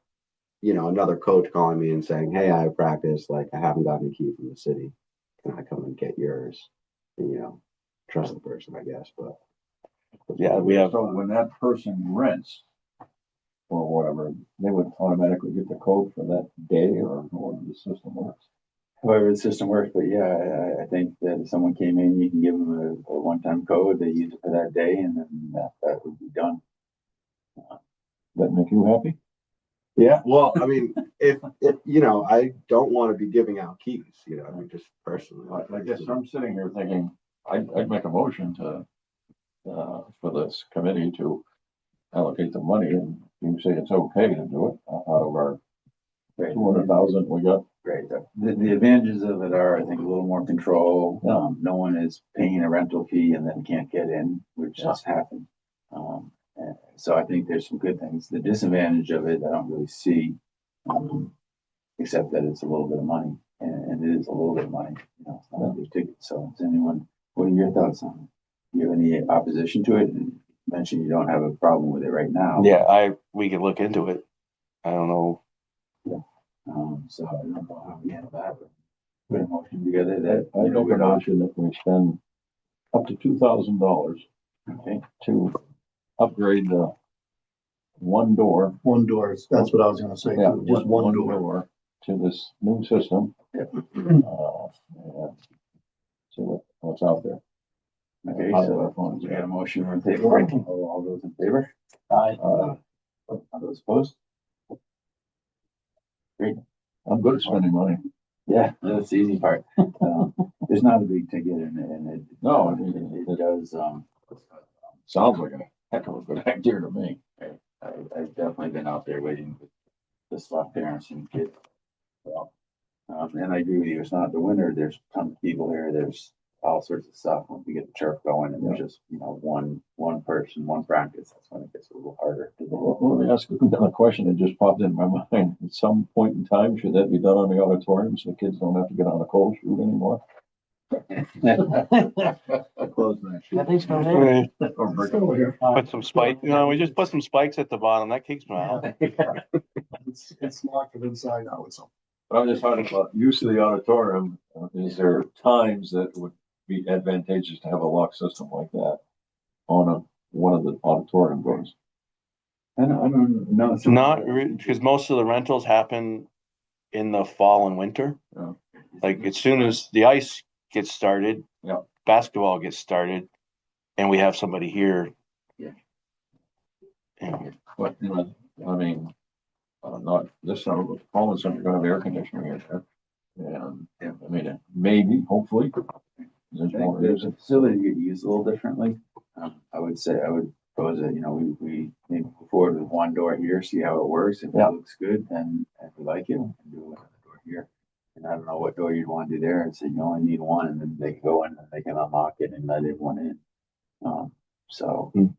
Speaker 8: another coach calling me and saying, hey, I have practice, like, I haven't gotten a key from the city. Can I come and get yours? And, trust the person, I guess, but.
Speaker 3: Yeah, we have.
Speaker 4: so when that person rents or whatever, they would automatically get the code for that day or however the system works.
Speaker 2: However the system works, but yeah, I think that if someone came in, you can give them a one-time code, they use it for that day, and then that would be done.
Speaker 4: That make you happy?
Speaker 8: Yeah, well, if I don't want to be giving out keys, just personally.
Speaker 4: I guess I'm sitting here thinking, I'd make a motion to, for this committee to allocate the money, and you say it's okay to do it out of our
Speaker 2: Right.
Speaker 4: 200,000 we got.
Speaker 2: Great. The advantages of it are, I think, a little more control.
Speaker 4: Yeah.
Speaker 2: No one is paying a rental fee and then can't get in, which has happened. And so I think there's some good things. The disadvantage of it, I don't really see, except that it's a little bit of money, and it is a little bit of money. It's not a big ticket. So, does anyone? What are your thoughts on it? Do you have any opposition to it? And you mentioned you don't have a problem with it right now.
Speaker 3: Yeah, we could look into it. I don't know.
Speaker 2: So I don't know how we handle that, but put a motion together that.
Speaker 4: I make a motion that we spend up to $2,000
Speaker 2: Okay.
Speaker 4: to upgrade the one door.
Speaker 6: One door, that's what I was gonna say,
Speaker 4: Yeah,
Speaker 6: just one door.
Speaker 4: to this new system. And see what's out there.
Speaker 2: Okay,
Speaker 4: How
Speaker 2: so
Speaker 4: that phone's
Speaker 2: we got a
Speaker 4: got.
Speaker 2: motion on the table. All those in favor?
Speaker 5: Aye.
Speaker 2: All those opposed?
Speaker 4: I'm good at spending money.
Speaker 2: Yeah, that's the easy part. There's not a big ticket in it, and it.
Speaker 4: No, I mean,
Speaker 2: It does,
Speaker 4: Sounds like a heck of a good idea to me.
Speaker 2: I've definitely been out there waiting with the stuff parents and kids. Well, and I agree with you, it's not the winter, there's a ton of people here, there's all sorts of stuff. Once we get the turf going and there's just, one person, one practice, that's when it gets a little harder.
Speaker 4: Well, let me ask you another question that just popped in my mind. At some point in time, should that be done on the auditorium so the kids don't have to get on a cold shoot anymore?
Speaker 8: Close that.
Speaker 5: I think so, there.
Speaker 4: Or brick-
Speaker 1: Still here.
Speaker 3: Put some spike, we just put some spikes at the bottom, that keeps them out.
Speaker 6: It's locked inside now, it's.
Speaker 4: But I'm just talking about use of the auditorium. Is there times that would be advantageous to have a lock system like that on one of the auditorium doors?
Speaker 2: I don't know.
Speaker 3: It's not, because most of the rentals happen in the fall and winter.
Speaker 4: Yeah.
Speaker 3: Like as soon as the ice gets started.
Speaker 4: Yeah.
Speaker 3: Basketball gets started and we have somebody here.
Speaker 2: Yeah.
Speaker 4: But, I mean, not this summer, but fall and summer, you're gonna have air conditioning here. And, I mean, maybe, hopefully. There's
Speaker 2: I
Speaker 4: more
Speaker 2: think
Speaker 4: use.
Speaker 2: the facility get used a little differently. I would propose that, we maybe go forward with one door here, see how it works. If it
Speaker 4: Yeah.
Speaker 2: looks good, then if we like it, we can do another door here. And I don't know what door you'd want to do there, and so you only need one, and then they can go in and they can unlock it and let everyone in. So, we're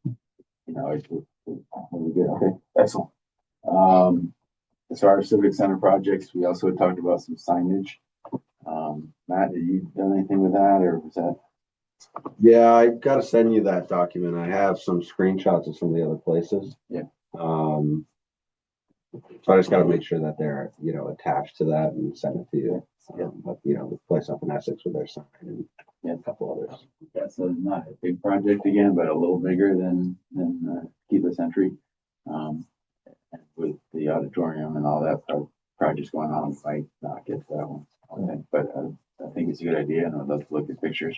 Speaker 2: good, okay, excellent. As far as civic center projects, we also talked about some signage. Matt, have you done anything with that, or was that?
Speaker 8: Yeah, I gotta send you that document. I have some screenshots of some of the other places.
Speaker 2: Yeah.
Speaker 8: So I just gotta make sure that they're, attached to that and send it to you. But, the place up in Essex with their sign and a couple others.
Speaker 2: Yeah, so not a big project again, but a little bigger than Kiva Century. With the auditorium and all that projects going on, we might not get that one. Okay, but I think it's a good idea, and I'd love to look at pictures.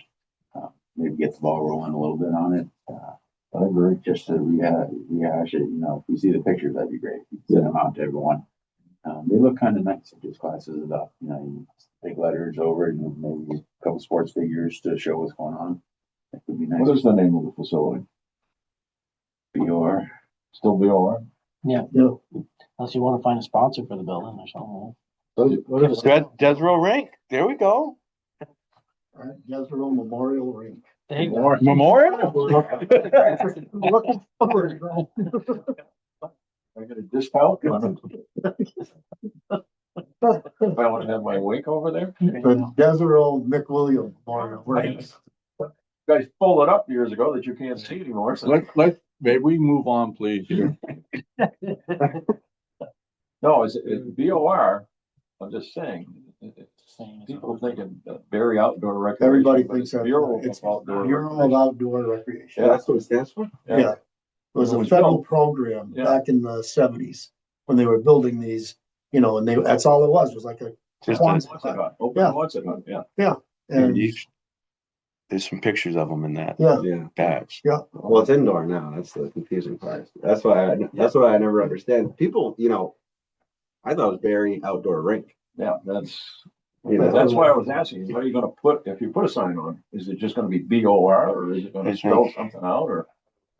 Speaker 2: Maybe get the ball rolling a little bit on it. I agree. Just to rehash it, if you see the pictures, that'd be great. You can send them out to everyone. They look kind of nice. It just classes it up. Big letters over it, and maybe a couple sports figures to show what's going on. That could be nice.
Speaker 4: What is the name of the facility?
Speaker 2: BOR.
Speaker 4: Still BOR?
Speaker 5: Yeah.
Speaker 6: No.
Speaker 5: Unless you want to find a sponsor for the building or something.
Speaker 3: Desro Rink, there we go.
Speaker 6: All right, Jezreel Memorial Ring.
Speaker 5: There you go.
Speaker 3: Memorial?
Speaker 6: Looking forward to that.
Speaker 4: I get a discount? If I want to have my wake over there?
Speaker 6: The Jezreel McWilliam Memorial Ring.
Speaker 4: You guys pulled it up years ago that you can't see anymore. So.
Speaker 7: May we move on, please?
Speaker 4: No, it's BOR. I'm just saying. People thinking Barre Outdoor Recreation.
Speaker 6: Everybody
Speaker 4: but
Speaker 6: thinks
Speaker 4: it's
Speaker 6: that
Speaker 4: Bureau
Speaker 6: it's
Speaker 4: of Outdoor
Speaker 6: Bureau of
Speaker 4: Recreation.
Speaker 6: Outdoor Recreation.
Speaker 8: Yeah, that's what it stands for?
Speaker 6: Yeah. It was
Speaker 4: It
Speaker 6: a
Speaker 4: was
Speaker 6: federal
Speaker 4: built.
Speaker 6: program
Speaker 4: Yeah.
Speaker 6: back in the 70s when they were building these, and that's all it was like a
Speaker 3: Just
Speaker 6: Quonset
Speaker 4: Quonset
Speaker 6: hut.
Speaker 4: hut. Open
Speaker 6: Yeah.
Speaker 4: Quonset hut, yeah.
Speaker 6: And
Speaker 3: There's some pictures of them in that
Speaker 6: yeah,
Speaker 8: Yeah.
Speaker 3: badge.
Speaker 8: Well, it's indoor now. That's the confusing part. That's why I never understand. People, I thought it was Barre Outdoor Rink.
Speaker 4: Yeah, that's
Speaker 8: That's
Speaker 4: why I was asking, what are you gonna put, if you put a sign on, is it just gonna be BOR or is it gonna spell something out or?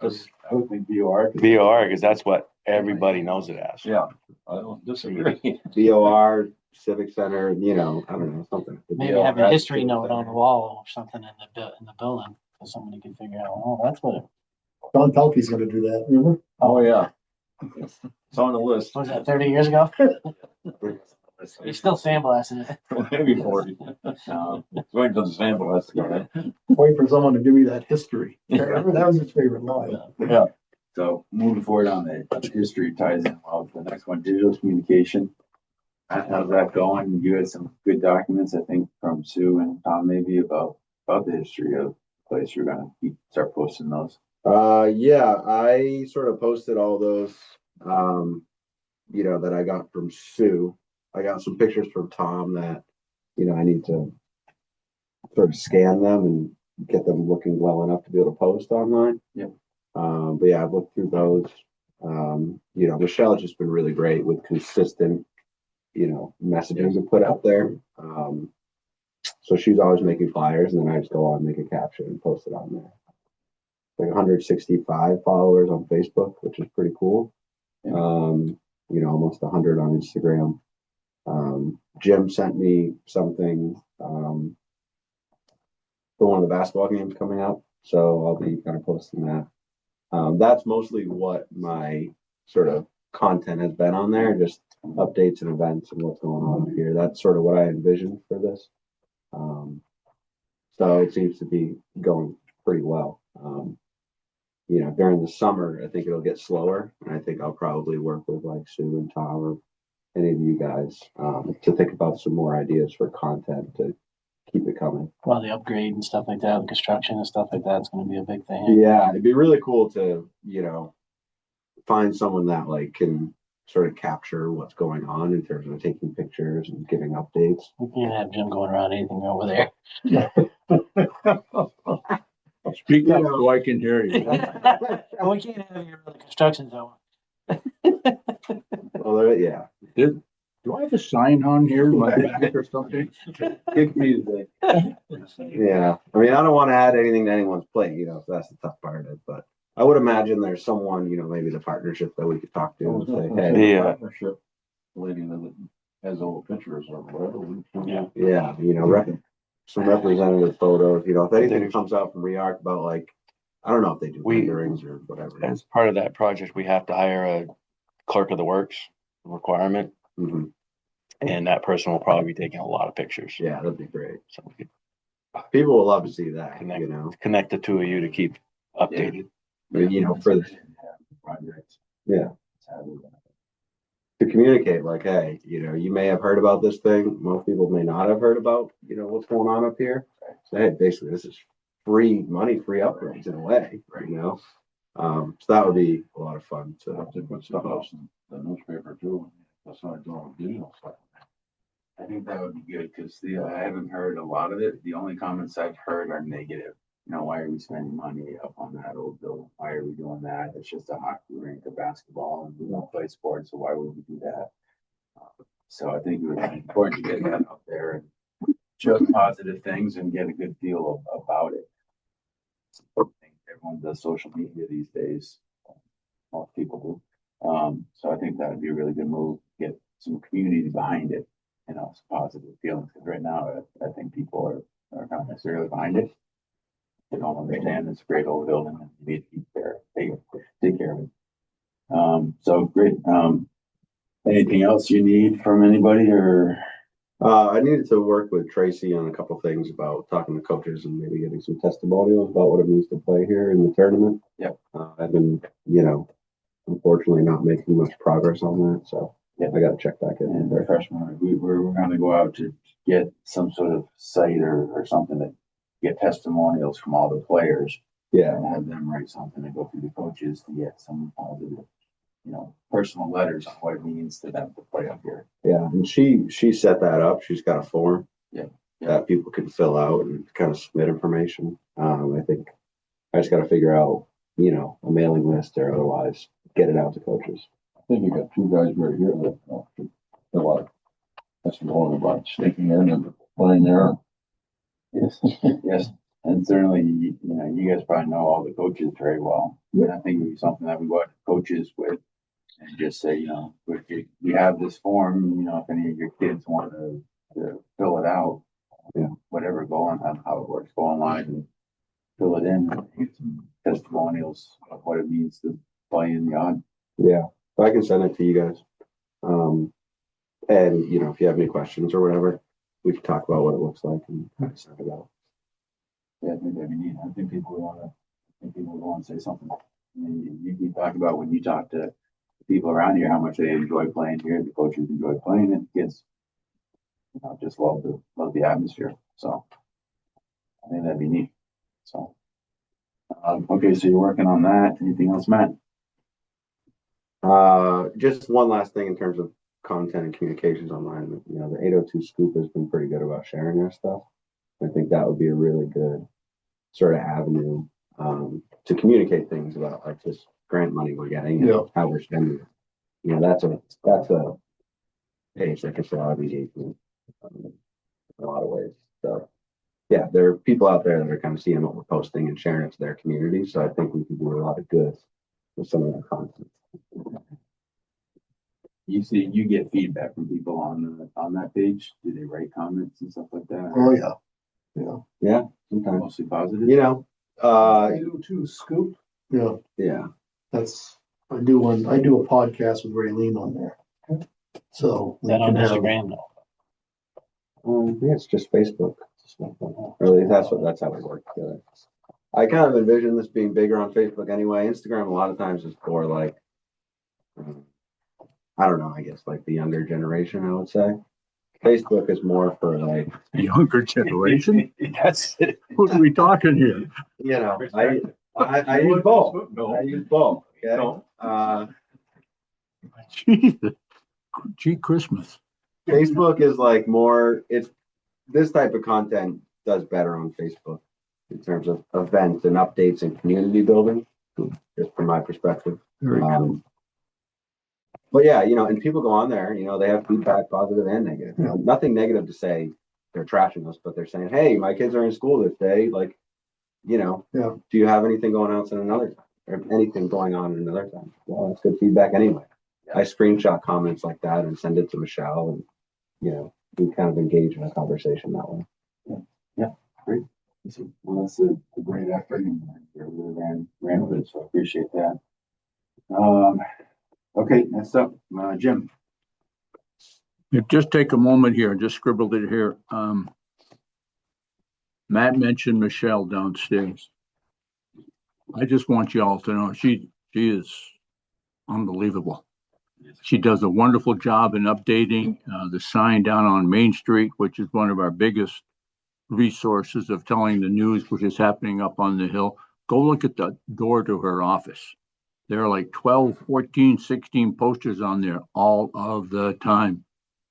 Speaker 4: Cause
Speaker 2: I would think BOR.
Speaker 3: BOR, because that's what everybody knows it as.
Speaker 4: yeah, I don't disagree.
Speaker 8: BOR, Civic Center, I don't know, something.
Speaker 5: Maybe have a history note on the wall or something in the building, so somebody can figure out, oh, that's what it
Speaker 6: Don Pelkey's gonna do that, remember?
Speaker 4: Oh, yeah. It's on the list.
Speaker 5: was. That 30 years ago? He's still sandblasting it.
Speaker 4: Maybe 40. Wait until the sample has to go in.
Speaker 6: Wait for someone to give me that history. That was his favorite line.
Speaker 4: Yeah.
Speaker 2: So moving forward on the history ties in well with the next one, digital communication. How's that going? You had some good documents, I think, from Sue and Tom maybe about the history of the place. You're gonna start posting those.
Speaker 8: Yeah, I sort of posted all those, that I got from Sue. I got some pictures from Tom that, I need to sort of scan them and get them looking well enough to be able to post online.
Speaker 2: Yep.
Speaker 8: But yeah, I've looked through those. Michelle's just been really great with consistent, messaging to put out there. So she's always making flyers, and then I just go on, make a caption, and post it on there. Like 165 followers on Facebook, which is pretty cool. Almost 100 on Instagram. Jim sent me something for one of the basketball games coming up, so I'll be kind of posting that. That's mostly what my sort of content has been on there, just updates and events and what's going on here. That's sort of what I envisioned for this. So it seems to be going pretty well. During the summer, I think it'll get slower, and I think I'll probably work with like Sue and Tom or any of you guys to think about some more ideas for content to keep it coming.
Speaker 5: Well, the upgrade and stuff like that, the construction and stuff like that's going to be a big thing.
Speaker 8: Yeah, it'd be really cool to, find someone that like can sort of capture what's going on in terms of taking pictures and giving updates.
Speaker 5: We can't have Jim going around anything over there.
Speaker 7: Speak up so I can hear you.
Speaker 5: We can't have your construction zone.
Speaker 8: Well, yeah.
Speaker 7: Do I have a sign on here in my back or something?
Speaker 8: Kick music. Yeah. I mean, I don't want to add anything to anyone's plate, so that's the tough part of it. But I would imagine there's someone, maybe the partnership that we could talk to and say, hey.
Speaker 3: Yeah.
Speaker 4: Partnership lady that has old pictures or whatever.
Speaker 8: Yeah. Some representative photos, if anything comes out from REARC about like, I don't know if they do renderings or whatever.
Speaker 3: As part of that project, we have to hire a clerk of the works requirement.
Speaker 8: Mm-hmm.
Speaker 3: And that person will probably be taking a lot of pictures.
Speaker 8: Yeah, that'd be great.
Speaker 3: So we could
Speaker 8: People will love to see that,
Speaker 3: connect the two of you to keep updated.
Speaker 8: But, for to communicate like, hey, you may have heard about this thing. Most people may not have heard about, what's going on up here. So, hey, basically this is free upgrades in a way, so that would be a lot of fun to
Speaker 4: put stuff else in the newspaper too. That's not doing digital stuff.
Speaker 2: I think that would be good because I haven't heard a lot of it. The only comments I've heard are negative. Why are we spending money up on that old building? Why are we doing that? It's just a hockey rink, a basketball, and we don't play sports, so why would we do that? So I think it would be important to get that out there and show positive things and get a good feel about it. I think everyone does social media these days. Most people do. So I think that would be a really good move. Get some community behind it, some positive feelings. Because right now, I think people are not necessarily behind it. They don't understand it's a great old building and you need to take care of it. So great. Anything else you need from anybody or?
Speaker 8: I needed to work with Tracy on a couple things about talking to coaches and maybe getting some testimonials about what it means to play here in the tournament.
Speaker 2: Yep.
Speaker 8: I've been, unfortunately not making much progress on that. So I got to check back in.
Speaker 2: And the freshman, we're going to go out to get some sort of site or something to get testimonials from all the players.
Speaker 8: Yeah.
Speaker 2: And have them write something and go through the coaches to get some positive, personal letters on what it means to them to play up here.
Speaker 8: Yeah. And she set that up. She's got a form that people can fill out and kind of submit information. I think I just got to figure out, a mailing list or otherwise get it out to coaches.
Speaker 4: I think you got two guys right here that fill out. That's going about sneaking in and playing there.
Speaker 2: Yes, yes. And certainly, you guys probably know all the coaches very well. And I think it would be something that we go to coaches with and just say, we have this form, if any of your kids want to fill it out, whatever, go on how it works, go online and fill it in and get some testimonials of what it means to play in the odd.
Speaker 8: Yeah, I can send it to you guys. And if you have any questions or whatever, we can talk about what it looks like and send it out.
Speaker 2: Yeah, I think that'd be neat. I think people would want to say something. I mean, you talk about when you talk to people around here, how much they enjoy playing here, the coaches enjoy playing, and kids, just love the atmosphere. So I think that'd be neat. So, okay, so you're working on that. Anything else, Matt?
Speaker 8: Just one last thing in terms of content and communications online, you know, the 802 Scoop has been pretty good about sharing their stuff. I think that would be a really good sort of avenue to communicate things about like this grant money we're getting and
Speaker 6: Yeah.
Speaker 8: how we're spending it. You know, that's a page that gets a lot of engagement in a lot of ways. So yeah, there are people out there that are kind of seeing what we're posting and sharing it to their community. So I think we can do a lot of good with some of that content.
Speaker 2: You see, you get feedback from people on that page. Do they write comments and stuff like that?
Speaker 6: Oh, yeah.
Speaker 8: Yeah, sometimes.
Speaker 2: Mostly positive.
Speaker 8: You know,
Speaker 1: 802 Scoop.
Speaker 6: Yeah.
Speaker 8: yeah.
Speaker 6: I do a podcast with Raylene on there. So we
Speaker 5: That on
Speaker 6: can have,
Speaker 5: Instagram though.
Speaker 8: I think it's just Facebook. Or at least that's how we work together. I kind of envision this being bigger on Facebook anyway. Instagram a lot of times is for like, I don't know, I guess like the younger generation, I would say. Facebook is more for like,
Speaker 7: The younger generation?
Speaker 2: That's it.
Speaker 7: Who are we talking here?
Speaker 8: you know, I use both. I use both. Okay.
Speaker 7: Jesus. Gee, Christmas.
Speaker 8: Facebook is like more, it's this type of content does better on Facebook in terms of events and updates and community building, just from my perspective.
Speaker 7: Very cool.
Speaker 8: But yeah, you know, and people go on there, you know, they have feedback, positive and negative. You know, nothing negative to say they're trashing us, but they're saying, hey, my kids are in school this day. Like, you know,
Speaker 6: Yeah.
Speaker 8: do you have anything going on in another time or anything going on in another time? Well, that's good feedback anyway. I screenshot comments like that and send it to Michelle, and you know, we kind of engage in a conversation that way.
Speaker 2: Yeah, great. Well, that's a great effort, and you really ran with it, so I appreciate that. Okay, next up, Jim.
Speaker 7: Just take a moment here, just scribbled it here. Matt mentioned Michelle downstairs. I just want you all to know she is unbelievable. She does a wonderful job in updating the sign down on Main Street, which is one of our biggest resources of telling the news, which is happening up on the hill. Go look at the door to her office. There are like 12, 14, 16 posters on there all of the time.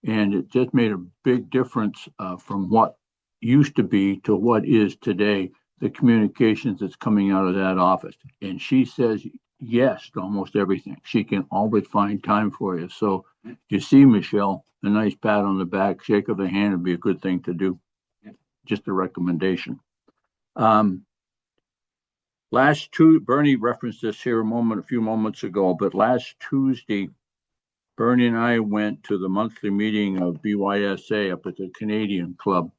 Speaker 7: And it just made a big difference from what used to be to what is today, the communications that's coming out of that office. And she says yes to almost everything. She can always find time for you. So you see, Michelle, a nice pat on the back, shake of the hand would be a good thing to do. Just a recommendation. Bernie referenced this here a few moments ago, but last Tuesday, Bernie and I went to the monthly meeting of BYSA up at the Canadian Club,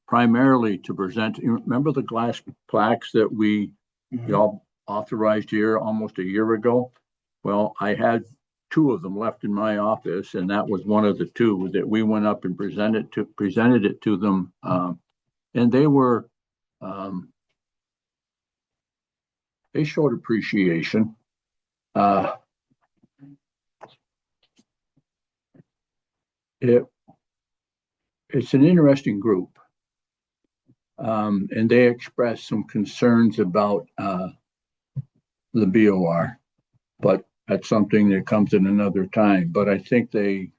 Speaker 7: primarily to present. Remember the glass plaques that we all authorized here almost a year ago? Well, I had 2 of them left in my office, and that was one of the 2 that we went up and presented it to them, and they were. They showed appreciation. It's an interesting group. And they expressed some concerns about the BOR, but that's something that comes in another time. But I think they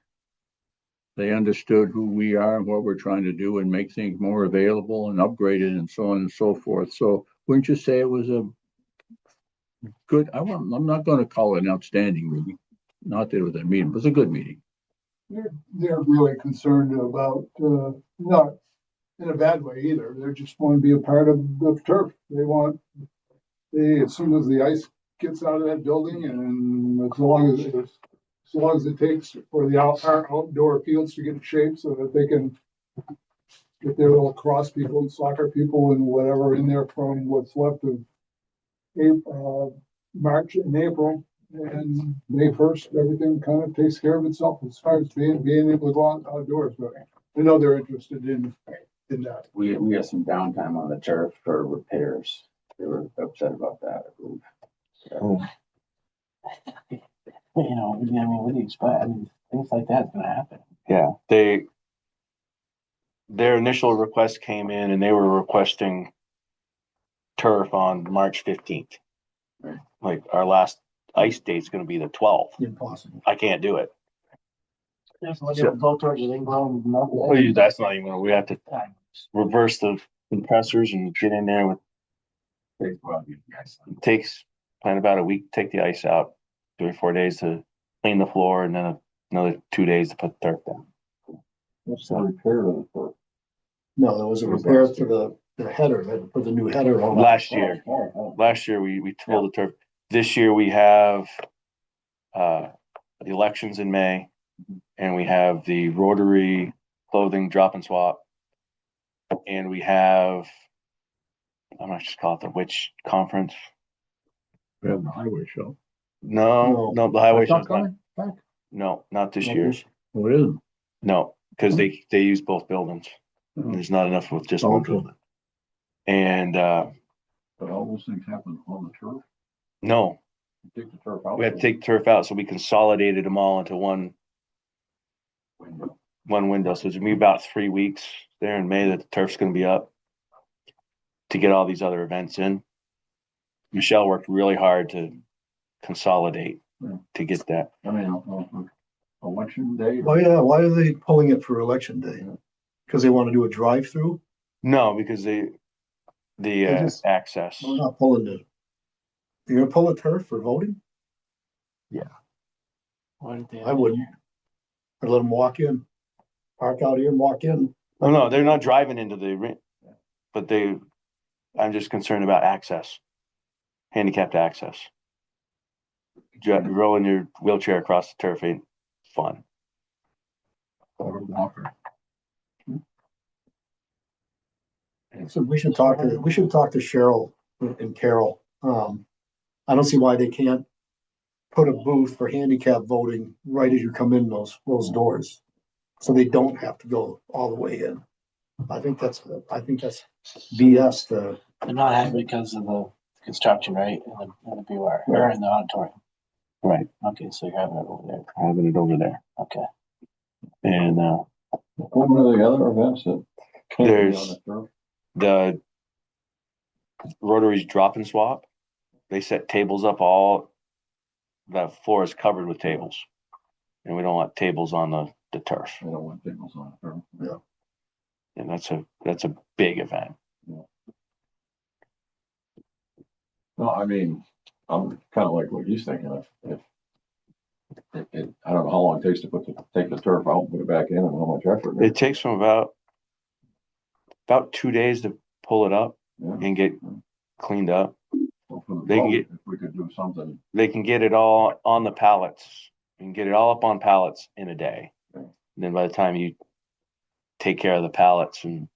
Speaker 7: understood who we are and what we're trying to do and make things more available and upgraded and so on and so forth. So wouldn't you say it was a good, I'm not going to call it an outstanding meeting. Not that it was a meeting, it was a good meeting.
Speaker 1: They're really concerned about, not in a bad way either. They just want to be a part of the turf. As soon as the ice gets out of that building, and as long as it takes for the outdoor fields to get in shape so that they can get their little cross people and soccer people and whatever in there from what's left of March and April, and May 1st, everything kind of takes care of itself as far as being able to go outdoors. But I know they're interested in that.
Speaker 2: We had some downtime on the turf for repairs. They were upset about that, I believe.
Speaker 5: You know, I mean, what do you expect? I mean, things like that's gonna happen.
Speaker 3: Yeah, their initial request came in and they were requesting turf on March 15th.
Speaker 2: Right.
Speaker 3: Like our last ice date's gonna be the 12th.
Speaker 6: Impossible.
Speaker 3: I can't do it.
Speaker 5: There's one you go towards the England.
Speaker 3: Well, that's not even, we have to reverse the compressors and get in there with, it takes probably about a week, to take the ice out, 3 or 4 days to clean the floor, and then another 2 days to put the turf down.
Speaker 4: What's the repair of the turf?
Speaker 6: No, there was a repair to the header, they had to put the new header on.
Speaker 3: Last year, we pulled the turf. This year we have the elections in May, and we have the Rotary clothing drop and swap, and we have, I'm not just call it the witch conference.
Speaker 7: We have the highway show.
Speaker 3: No, the highway show's not.
Speaker 1: coming back?
Speaker 3: No, not this
Speaker 6: Not
Speaker 3: year.
Speaker 6: this-
Speaker 7: Oh, it isn't?
Speaker 3: No, because they use both buildings. And there's not enough with just one
Speaker 7: Okay.
Speaker 3: building. And
Speaker 4: But all those things happen on the turf.
Speaker 3: no,
Speaker 4: You take the turf out.
Speaker 3: we have to take the turf out, so we consolidated them all into one window. So it's gonna be about 3 weeks there in May that the turf's gonna be up to get all these other events in. Michelle worked really hard to consolidate to get that.
Speaker 4: I mean, election day.
Speaker 6: Oh, yeah, why are they pulling it for election day? Because they want to do a drive-through?
Speaker 3: No, because the
Speaker 6: just-
Speaker 3: access.
Speaker 6: We're not pulling the, you're gonna pull a turf for voting?
Speaker 5: Why did they?
Speaker 6: I wouldn't. I'd let them walk in, park out here and walk in.
Speaker 3: Oh, no, they're not driving into the, but I'm just concerned about access, handicapped access. Rolling your wheelchair across the turf ain't fun.
Speaker 7: Or a walker.
Speaker 6: So we should talk to Cheryl and Carol. I don't see why they can't put a booth for handicap voting right as you come in those doors. So they don't have to go all the way in. I think that's BS to.
Speaker 5: They're not having it because of the construction, right? In the BUR, or in the auditorium.
Speaker 3: Right.
Speaker 5: Okay, so you're having it over there.
Speaker 3: Having it over there.
Speaker 5: Okay.
Speaker 3: And
Speaker 4: What are the other events that? can't be
Speaker 3: There's-
Speaker 4: on the turf?
Speaker 3: the Rotary's drop and swap, they set tables up, all the floor is covered with tables. And we don't want tables on the turf.
Speaker 4: I don't want tables on the turf.
Speaker 3: And that's a big event.
Speaker 4: No, I mean, I'm kind of like what he's thinking. If I don't know how long it takes to take the turf out and put it back in, and how much effort.
Speaker 3: It takes them about 2 days to pull it up
Speaker 4: Yeah.
Speaker 3: and get cleaned up.
Speaker 4: Well, for the
Speaker 3: they can
Speaker 4: vote,
Speaker 3: get-
Speaker 4: If we could do something,
Speaker 3: They can get it all on the pallets. You can get it all up on pallets in a day.
Speaker 4: Okay.
Speaker 3: And then by the time you take care of the pallets and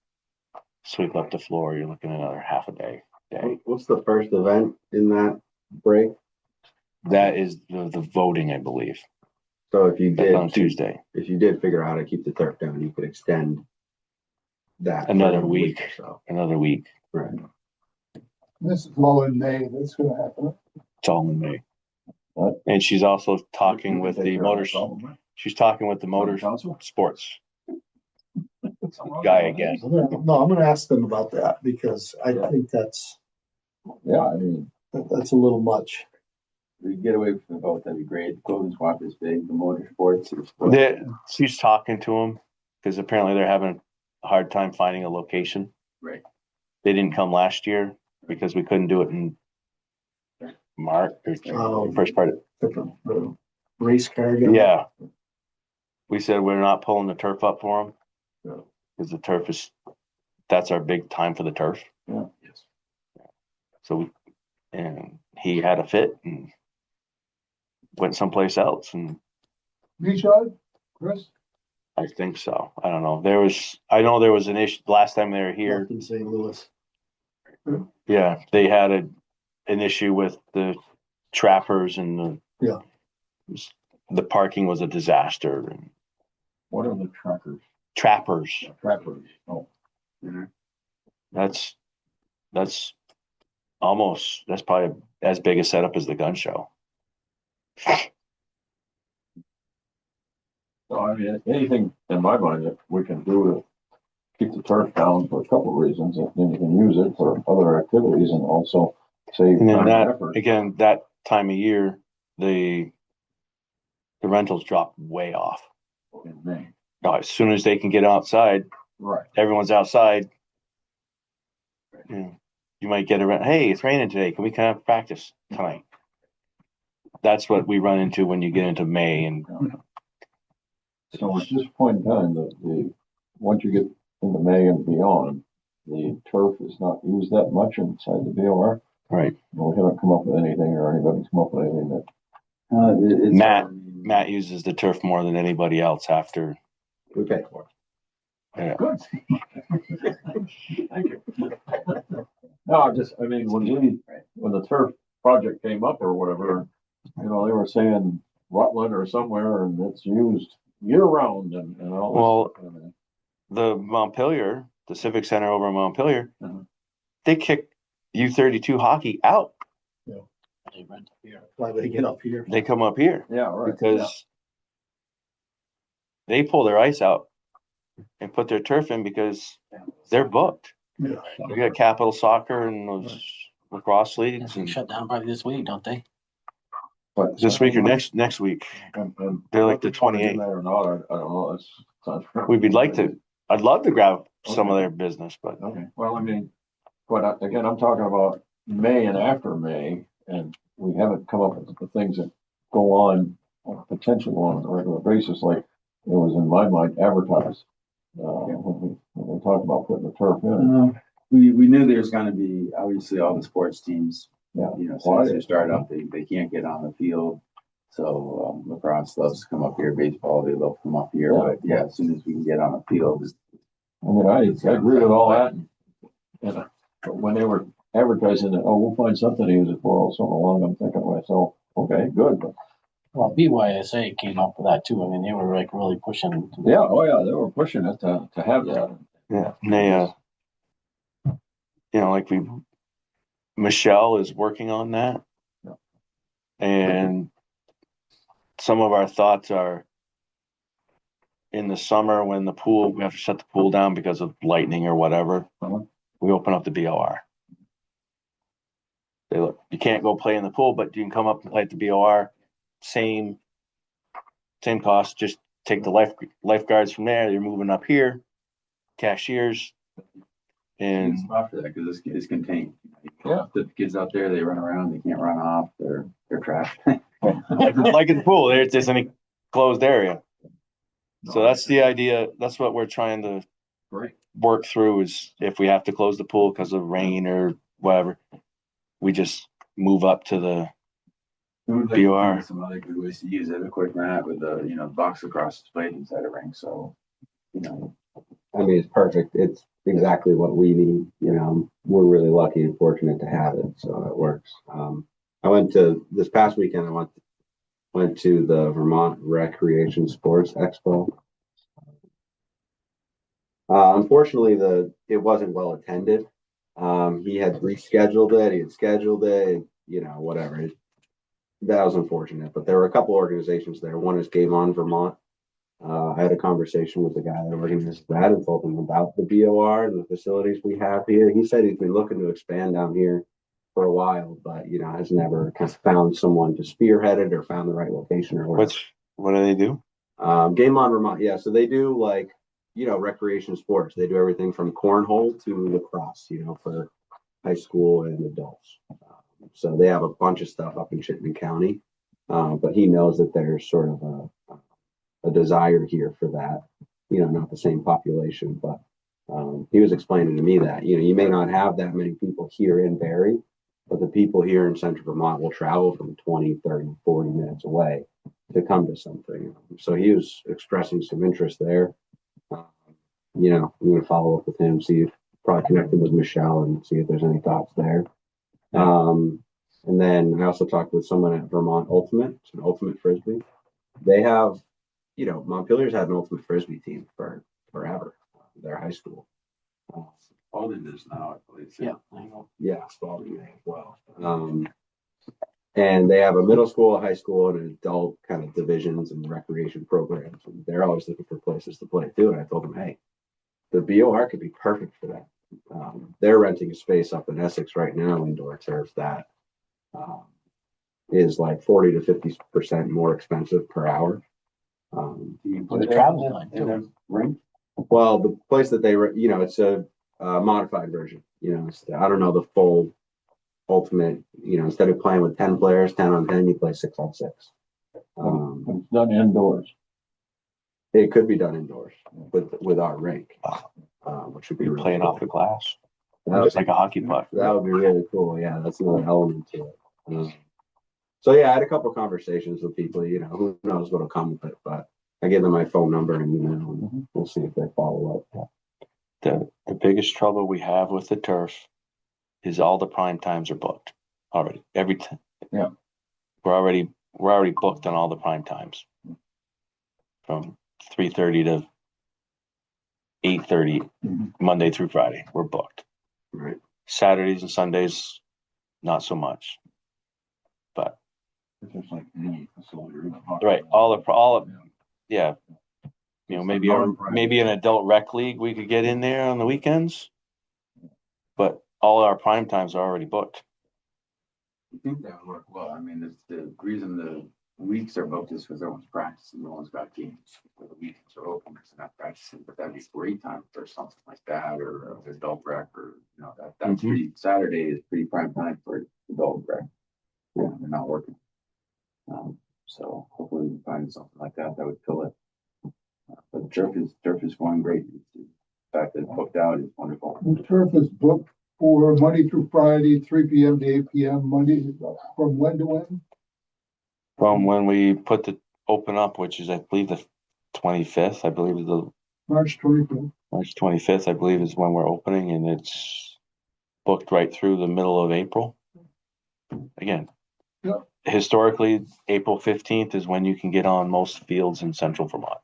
Speaker 3: sweep up the floor, you're looking at another half a day.
Speaker 8: What's the first event in that break?
Speaker 3: That is the voting, I believe.
Speaker 8: So if you
Speaker 3: That's on
Speaker 8: did,
Speaker 3: Tuesday.
Speaker 8: if you did figure out how to keep the turf down, you could extend that. for
Speaker 3: Another
Speaker 8: a
Speaker 3: week.
Speaker 8: or so.
Speaker 3: Another week.
Speaker 8: Right.
Speaker 1: This is well in May, that's gonna happen.
Speaker 3: It's all in May.
Speaker 4: What?
Speaker 3: And she's also talking with
Speaker 4: Take
Speaker 3: the
Speaker 4: care of
Speaker 3: motors.
Speaker 4: that problem.
Speaker 3: She's talking with the motor
Speaker 4: Council?
Speaker 3: sports guy again.
Speaker 6: I'm gonna ask them about that because I think that's
Speaker 4: Yeah, I mean,
Speaker 6: a little much.
Speaker 2: We get away from the vote, that'd be great. The clothing swap is big, the motorsports is.
Speaker 3: She's talking to him because apparently they're having a hard time finding a location.
Speaker 2: Right.
Speaker 3: They didn't come last year because we couldn't do it in March or first part of,
Speaker 6: The race car. guy.
Speaker 3: yeah. We said we're not pulling the turf up for them.
Speaker 6: Yeah.
Speaker 3: Because the turf that's our big time for the turf.
Speaker 4: Yeah.
Speaker 2: Yes.
Speaker 3: So and he had a fit and went someplace else, and
Speaker 1: Michelle, Chris?
Speaker 3: I think so. I don't know. I know there was an issue last time they were here.
Speaker 6: Left in St. Louis.
Speaker 3: Yeah, they had an issue with the trappers and the parking was a disaster. And
Speaker 4: what are the trackers?
Speaker 3: trappers,
Speaker 4: Trappers, oh.
Speaker 3: that's probably as big a setup as the gun show.
Speaker 4: So I mean, anything in my mind that we can do to keep the turf down for a couple of reasons, and then you can use it for other activities and also save
Speaker 3: And then
Speaker 4: time and
Speaker 3: that,
Speaker 4: effort.
Speaker 3: again, that time of year, the rentals drop way off.
Speaker 4: in May.
Speaker 3: As soon as they can get outside,
Speaker 4: Right.
Speaker 3: everyone's outside. You might get around, hey, it's raining today. Can we kind of practice tonight? That's what we run into when you get into May. And
Speaker 4: So at this point in time, once you get into May and beyond, the turf is not used that much inside the BOR.
Speaker 3: right,
Speaker 4: We haven't come up with anything, or anybody's come up with anything that.
Speaker 3: Matt uses the turf more than anybody else after.
Speaker 8: We pay for it.
Speaker 3: Yeah.
Speaker 4: Good. Thank you. No, I mean, when the turf project came up or whatever, they were saying Rutland or somewhere, and it's used year round and all.
Speaker 3: Well,
Speaker 4: This.
Speaker 3: the Montpelier, the Civic Center over in Montpelier,
Speaker 4: Uh-huh.
Speaker 3: they kicked U32 hockey out.
Speaker 5: They rent here.
Speaker 6: Why they get up here?
Speaker 3: They come up here
Speaker 4: Yeah, right.
Speaker 3: because they pull their ice out and put their turf in because they're booked.
Speaker 6: Yeah.
Speaker 3: We got Capital Soccer and those lacrosse leagues.
Speaker 5: They
Speaker 3: And
Speaker 5: shut down probably this week, don't they?
Speaker 4: But
Speaker 3: this week or next week.
Speaker 4: and
Speaker 3: They're like the
Speaker 4: whether they want to do
Speaker 3: 28th.
Speaker 4: that or not, I don't know.
Speaker 3: I'd love to grab some of their business, but
Speaker 4: Okay, well, I mean, but again, I'm talking about May and after May, and we haven't come up with the things that go on potentially on a regular basis, like it was in my mind advertised. When we talked about putting the turf in.
Speaker 2: We knew there's gonna be, obviously, all the sports teams,
Speaker 4: Yeah.
Speaker 2: as soon as they start up, they can't get on the field. So, lacrosse loves to come up here, baseball, they love to come up here, but yeah, as soon as we can get on the field.
Speaker 4: I mean, I agree with all that. But when they were advertising that, we'll find something to use it for all summer long, I'm thinking to myself, okay, good. But,
Speaker 5: Well, BYSA came up with that too. I mean, they were like really pushing.
Speaker 4: yeah, they were pushing it to have that.
Speaker 3: yeah, and they, like Michelle is working on that.
Speaker 4: Yeah.
Speaker 3: And some of our thoughts are in the summer when we have to shut the pool down because of lightning or whatever.
Speaker 4: Uh-huh.
Speaker 3: We open up the BOR. You can't go play in the pool, but you can come up and play at the BOR. Same cost. Just take the lifeguards from there. You're moving up here, cashiers, and
Speaker 2: Good spot for that, because it's contained.
Speaker 4: Yeah.
Speaker 2: The kids out there, they run around, they can't run off, they're trapped.
Speaker 3: like in the pool, there's just any closed area. So that's the idea. That's what we're trying to work through, is if we have to close the pool because of rain or whatever, we just move up to the BOR.
Speaker 2: Some other good ways to use it, a quick mat with a box across the plate inside a ring. So,
Speaker 8: I mean, it's perfect. It's exactly what we need. We're really lucky and fortunate to have it. So it works. I went to this past weekend. I went to the Vermont Recreation Sports Expo. Unfortunately, it wasn't well attended. He had rescheduled it. He had scheduled it. Whatever. That was unfortunate. But there were a couple organizations there. One is Game On Vermont. I had a conversation with the guy that organized that and told him about the BOR and the facilities we have here. He said he's been looking to expand down here for a while, but has never kind of found someone to spearhead it or found the right location or whatever.
Speaker 3: What do they do?
Speaker 8: Game On Vermont, yeah. So they do recreation sports. They do everything from cornhole to lacrosse, for high school and adults. So they have a bunch of stuff up in Chittenden County, but he knows that there's sort of a desire here for that. Not the same population, but he was explaining to me that you may not have that many people here in Barre, but the people here in Central Vermont will travel from 20, 30, 40 minutes away to come to something. So he was expressing some interest there. I'm going to follow up with him, probably connect him with Michelle and see if there's any thoughts there. And then I also talked with someone at Vermont Ultimate. It's an Ultimate Frisbee. They have, Montpelier's had an Ultimate Frisbee team for forever. Their high school.
Speaker 2: Spalding is now, I believe.
Speaker 5: Yeah, I know.
Speaker 8: Yeah, Spalding as well. And they have a middle school, a high school, and an adult kind of divisions and recreation programs. And they're always looking for places to play too. And I told them, hey, the BOR could be perfect for that. They're renting a space up in Essex right now, indoor turf, that is like 40 to 50% more expensive per hour.
Speaker 2: You
Speaker 5: For
Speaker 2: put
Speaker 5: the
Speaker 2: it
Speaker 5: travel
Speaker 2: in
Speaker 5: time,
Speaker 2: in the rink?
Speaker 8: Well, the place that it's a modified version. I don't know the full ultimate. Instead of playing with 10 players, 10-on-10, you play 6-on-6.
Speaker 4: It's done indoors.
Speaker 8: It could be done indoors with our rink, which would be
Speaker 3: You're
Speaker 8: really
Speaker 3: playing
Speaker 8: cool.
Speaker 3: off the glass,
Speaker 8: That
Speaker 3: just
Speaker 8: would,
Speaker 3: like a hockey puck.
Speaker 8: that would be really cool. Yeah, that's another element to it. So yeah, I had a couple conversations with people. Who knows what'll come with it, but I gave them my phone number and email, and we'll see if they follow up.
Speaker 3: The biggest trouble we have with the turf is all the prime times are booked already. Every time.
Speaker 4: Yeah.
Speaker 3: We're already booked on all the prime times. From 3:30 to 8:30, Monday through Friday, we're booked.
Speaker 8: Right.
Speaker 3: Saturdays and Sundays, not so much. But
Speaker 4: It's just like any facility.
Speaker 3: right, yeah. Maybe an adult rec league we could get in there on the weekends, but all our prime times are already booked.
Speaker 2: I think that would work well. I mean, the reason the weeks are booked is because everyone's practicing, no one's got games. Where the weekends are open, because they're not practicing, but that'd be great time for something like that, or adult rec, or that's pretty. Saturday is pretty prime time for adult rec. Yeah, they're not working. So hopefully we can find something like that would fill it. But the turf is going great. The fact that it's booked out is wonderful.
Speaker 1: The turf is booked for Monday through Friday, 3 p.m. to 8 p.m. Monday, from when to when?
Speaker 3: From when we put the open up, which is I believe the 25th, I believe is the
Speaker 1: March 25th.
Speaker 3: March 25th, I believe is when we're opening, and it's booked right through the middle of April. Again, historically, April 15th is when you can get on most fields in central Vermont.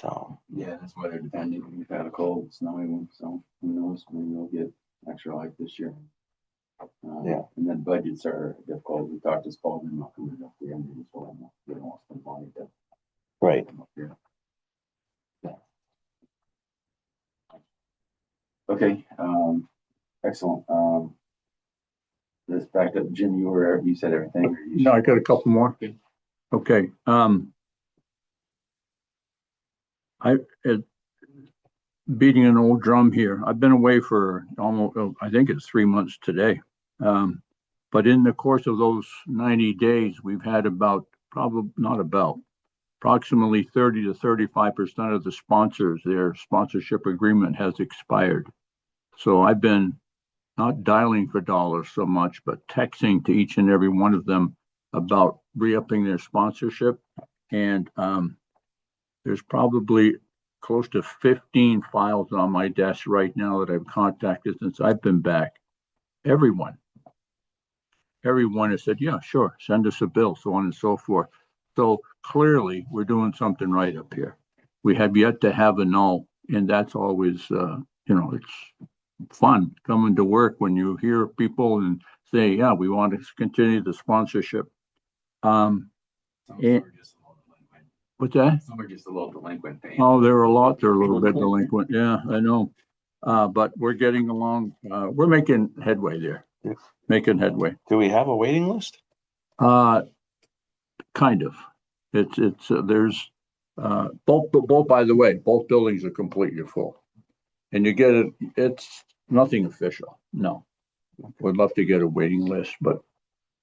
Speaker 3: So
Speaker 2: Yeah, that's weather dependent. We've had a cold, snowy one, so who knows? Maybe we'll get extra light this year.
Speaker 3: Yeah.
Speaker 2: And then budgets are difficult. We talked to Spalding about coming up the end of this one. They don't want to spend money to
Speaker 3: right.
Speaker 2: come up here. Yeah. Okay. Excellent. Let's back up. Jim, you said everything. Or you
Speaker 7: No, I got a couple more. Okay. Beating an old drum here. I've been away for almost, I think it's 3 months today. But in the course of those 90 days, we've had approximately 30 to 35% of the sponsors, their sponsorship agreement has expired. So I've been not dialing for dollars so much, but texting to each and every one of them about re-upping their sponsorship. And there's probably close to 15 files on my desk right now that I've contacted since I've been back. Everyone has said, yeah, sure, send us a bill, so on and so forth. So clearly we're doing something right up here. We have yet to have a null, and that's always, it's fun coming to work when you hear people and say, yeah, we want to continue the sponsorship. What's that?
Speaker 2: Some are just a little delinquent.
Speaker 7: Oh, there are a lot. They're a little bit delinquent. Yeah, I know. But we're getting along. We're making headway there. Making headway.
Speaker 3: Do we have a waiting list?
Speaker 7: Kind of. There's both. By the way, both buildings are completely full, and you get it. It's nothing official. No, we'd love to get a waiting list, but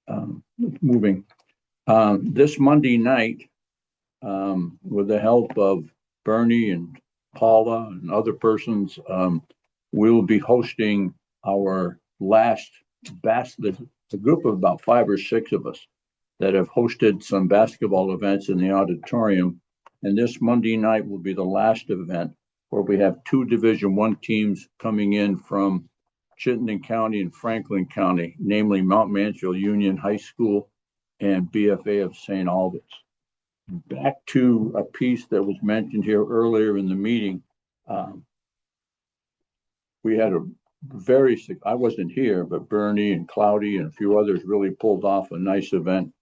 Speaker 7: it's moving. This Monday night, with the help of Bernie and Paula and other persons, we'll be hosting our last a group of about 5 or 6 of us that have hosted some basketball events in the auditorium. And this Monday night will be the last event where we have 2 Division I teams coming in from Chittenden County and Franklin County, namely Mount Mansfield Union High School and BFA of St. Albans. Back to a piece that was mentioned here earlier in the meeting. We had I wasn't here, but Bernie and Cloudy and a few others really pulled off a nice event.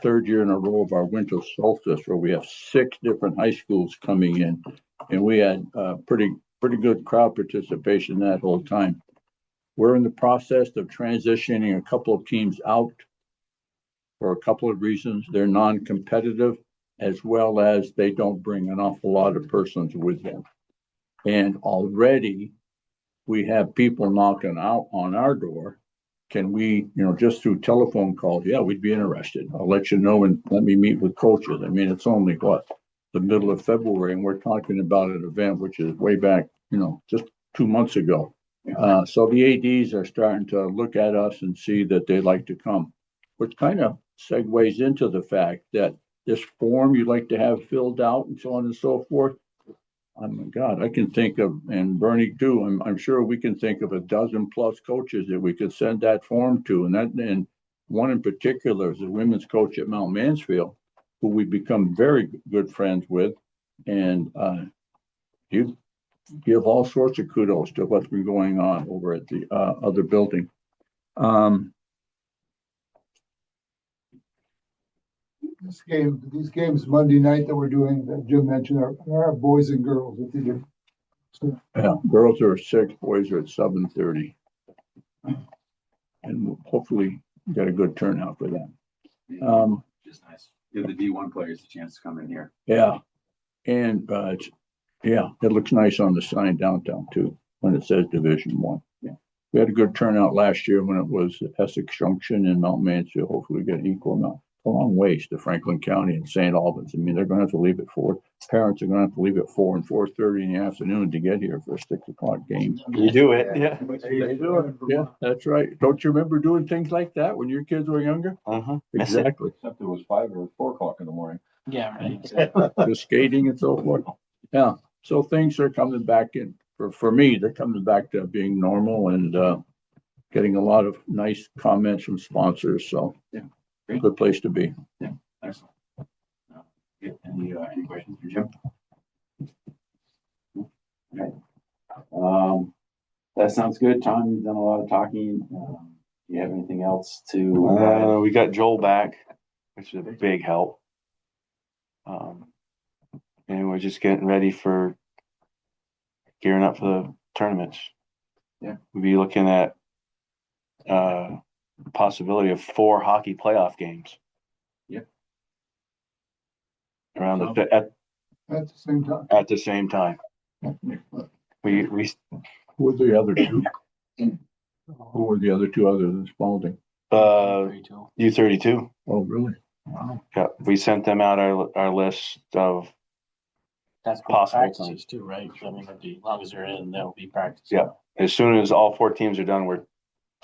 Speaker 7: 3rd year in a row of our winter solstice, where we have 6 different high schools coming in, and we had pretty good crowd participation that whole time. We're in the process of transitioning a couple of teams out for a couple of reasons. They're non-competitive, as well as they don't bring an awful lot of persons with them. And already we have people knocking out on our door. Can we, just through telephone calls, yeah, we'd be interested. I'll let you know and let me meet with coaches. I mean, it's only the middle of February, and we're talking about an event which is way back, just 2 months ago. So the ADs are starting to look at us and see that they'd like to come, which kind of segues into the fact that this form you'd like to have filled out and so on and so forth. Oh my God, I can think of, and Bernie too, I'm sure we can think of a dozen plus coaches that we could send that form to. And one in particular is a women's coach at Mount Mansfield, who we've become very good friends with. And you give all sorts of kudos to what's been going on over at the other building.
Speaker 1: These games Monday night that we're doing, that Jim mentioned, are boys and girls. If you do. So,
Speaker 7: Yeah, girls are at 6, boys are at 7:30. And we'll hopefully get a good turnout for that.
Speaker 2: Just nice. Give the D1 players a chance to come in here.
Speaker 7: Yeah. And it looks nice on the sign downtown too, when it says Division 1.
Speaker 2: Yeah.
Speaker 7: We had a good turnout last year when it was Essex Junction and Mount Mansfield. Hopefully we get an equal amount. A long ways to Franklin County and St. Albans. I mean, they're going to have to leave at 4. Parents are going to have to leave at 4 and 4:30 in the afternoon to get here for a 6 o'clock game.
Speaker 3: You do it, yeah.
Speaker 7: They do it. Yeah, that's right. Don't you remember doing things like that when your kids were younger?
Speaker 3: Uh-huh.
Speaker 7: Exactly.
Speaker 4: Except it was 5 or 4 o'clock in the morning.
Speaker 5: Yeah, right.
Speaker 7: The skating and so forth. Yeah. So things are coming back in. For me, they're coming back to being normal and getting a lot of nice comments from sponsors. So
Speaker 2: Great.
Speaker 7: good place to be.
Speaker 2: Excellent. Any questions for Jim? Okay. That sounds good. Tom, you've done a lot of talking. Do you have anything else to?
Speaker 3: We got Joel back, which is a big help. And we're just getting ready for gearing up for the tournaments.
Speaker 2: Yeah.
Speaker 3: We'll be looking at possibility of 4 hockey playoff games.
Speaker 2: Yep.
Speaker 3: Around
Speaker 1: at the same time.
Speaker 3: at the same time. We
Speaker 7: Who were the other two? Who were the other two other than Spalding?
Speaker 3: U32.
Speaker 7: Oh, really?
Speaker 3: Yeah, we sent them out our list of
Speaker 5: That's
Speaker 3: possible
Speaker 5: practices too, right? I mean, as long as they're in, they'll be practicing.
Speaker 3: Yeah. As soon as all 4 teams are done, we're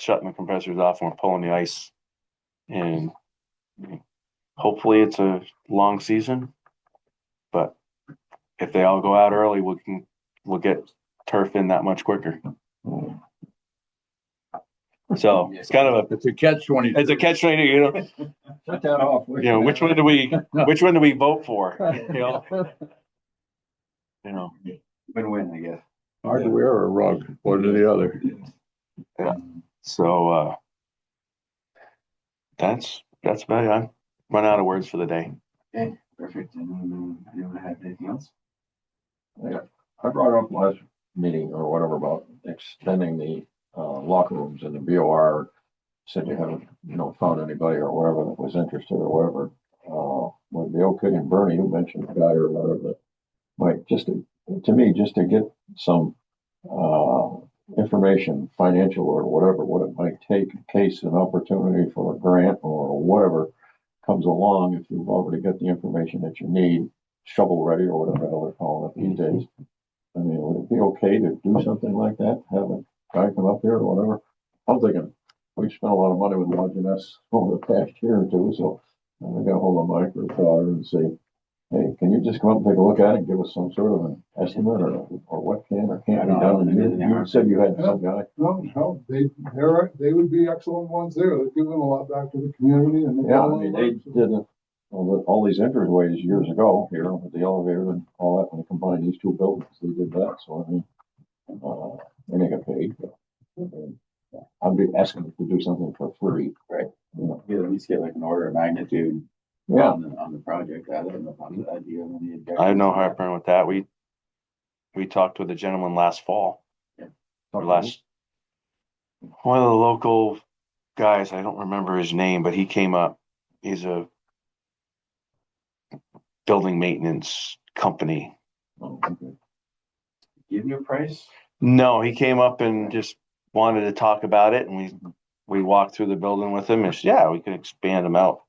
Speaker 3: shutting the compressors off and we're pulling the ice. And hopefully it's a long season, but if they all go out early, we'll get turf in that much quicker. So it's kind of
Speaker 7: It's a catch-22.
Speaker 3: it's a catch-22,
Speaker 4: Shut that off.
Speaker 3: which one do we vote for?
Speaker 2: Win-win, I guess.
Speaker 7: Hardware or a rug, one or the other.
Speaker 3: Yeah. So that's about it. I run out of words for the day.
Speaker 2: Okay, perfect. Anyone have anything else?
Speaker 4: I brought up last meeting or whatever about extending the locker rooms in the BOR. Said you haven't, found anybody or whatever that was interested or whatever. With the old kid and Bernie, who mentioned a guy or whatever that might just to get some information, financial or whatever, what it might take in case an opportunity for a grant or whatever comes along. If you've already got the information that you need, shovel ready or whatever the hell they're calling it these days. I mean, would it be okay to do something like that? Have a guy come up here or whatever? I'm thinking we've spent a lot of money with lodging us over the past year or two, so I'm gonna hold of Mike or daughter and say, hey, can you just come up and take a look at it and give us some sort of an estimate or what can or can't be done? And you said you had some guy.
Speaker 1: No, they would be excellent ones there. They've given a lot back to the community and
Speaker 4: Yeah, I mean, they did all these entryways years ago here with the elevator and all that. When they combined these 2 buildings, they did that. So I mean, and they got paid. I'd be asking them to do something for free.
Speaker 2: Right. You at least get like an order of magnitude.
Speaker 4: Yeah.
Speaker 2: On the project. I don't know if I'm the idea of any objections.
Speaker 3: I have no heartburn with that. We talked with a gentleman last fall. Or one of the local guys, I don't remember his name, but he came up He's a building maintenance company.
Speaker 4: Oh, okay.
Speaker 2: Give you a price?
Speaker 3: No, he came up and just wanted to talk about it, and we walked through the building with him, and said, yeah, we can expand them out,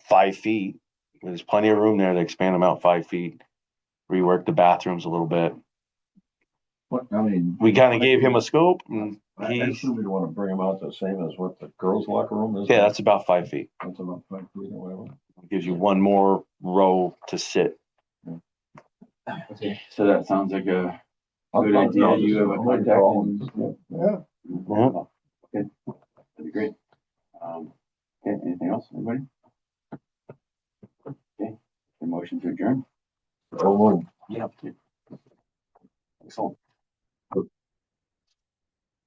Speaker 3: 5 feet. There's plenty of room there to expand them out 5 feet, rework the bathrooms a little bit.
Speaker 4: What, I mean.
Speaker 3: We kind of gave him a scope, and
Speaker 4: I assume we'd want to bring them out the same as what the girls' locker room is.
Speaker 3: yeah, that's about 5 feet.
Speaker 4: That's about 5 feet or whatever.
Speaker 3: Gives you one more row to sit.
Speaker 2: Okay, so that sounds like a
Speaker 4: I'll-
Speaker 2: good
Speaker 4: I'll-
Speaker 2: idea.
Speaker 4: I'll
Speaker 2: You
Speaker 4: just-
Speaker 2: have a
Speaker 4: I'll make
Speaker 2: contact
Speaker 4: call
Speaker 2: and-
Speaker 4: and- Yeah.
Speaker 3: Yeah.
Speaker 2: Okay, that'd be great. Okay, anything else, anybody? Okay, the motion to adjourn?
Speaker 4: Oh,
Speaker 2: Yep. Excellent.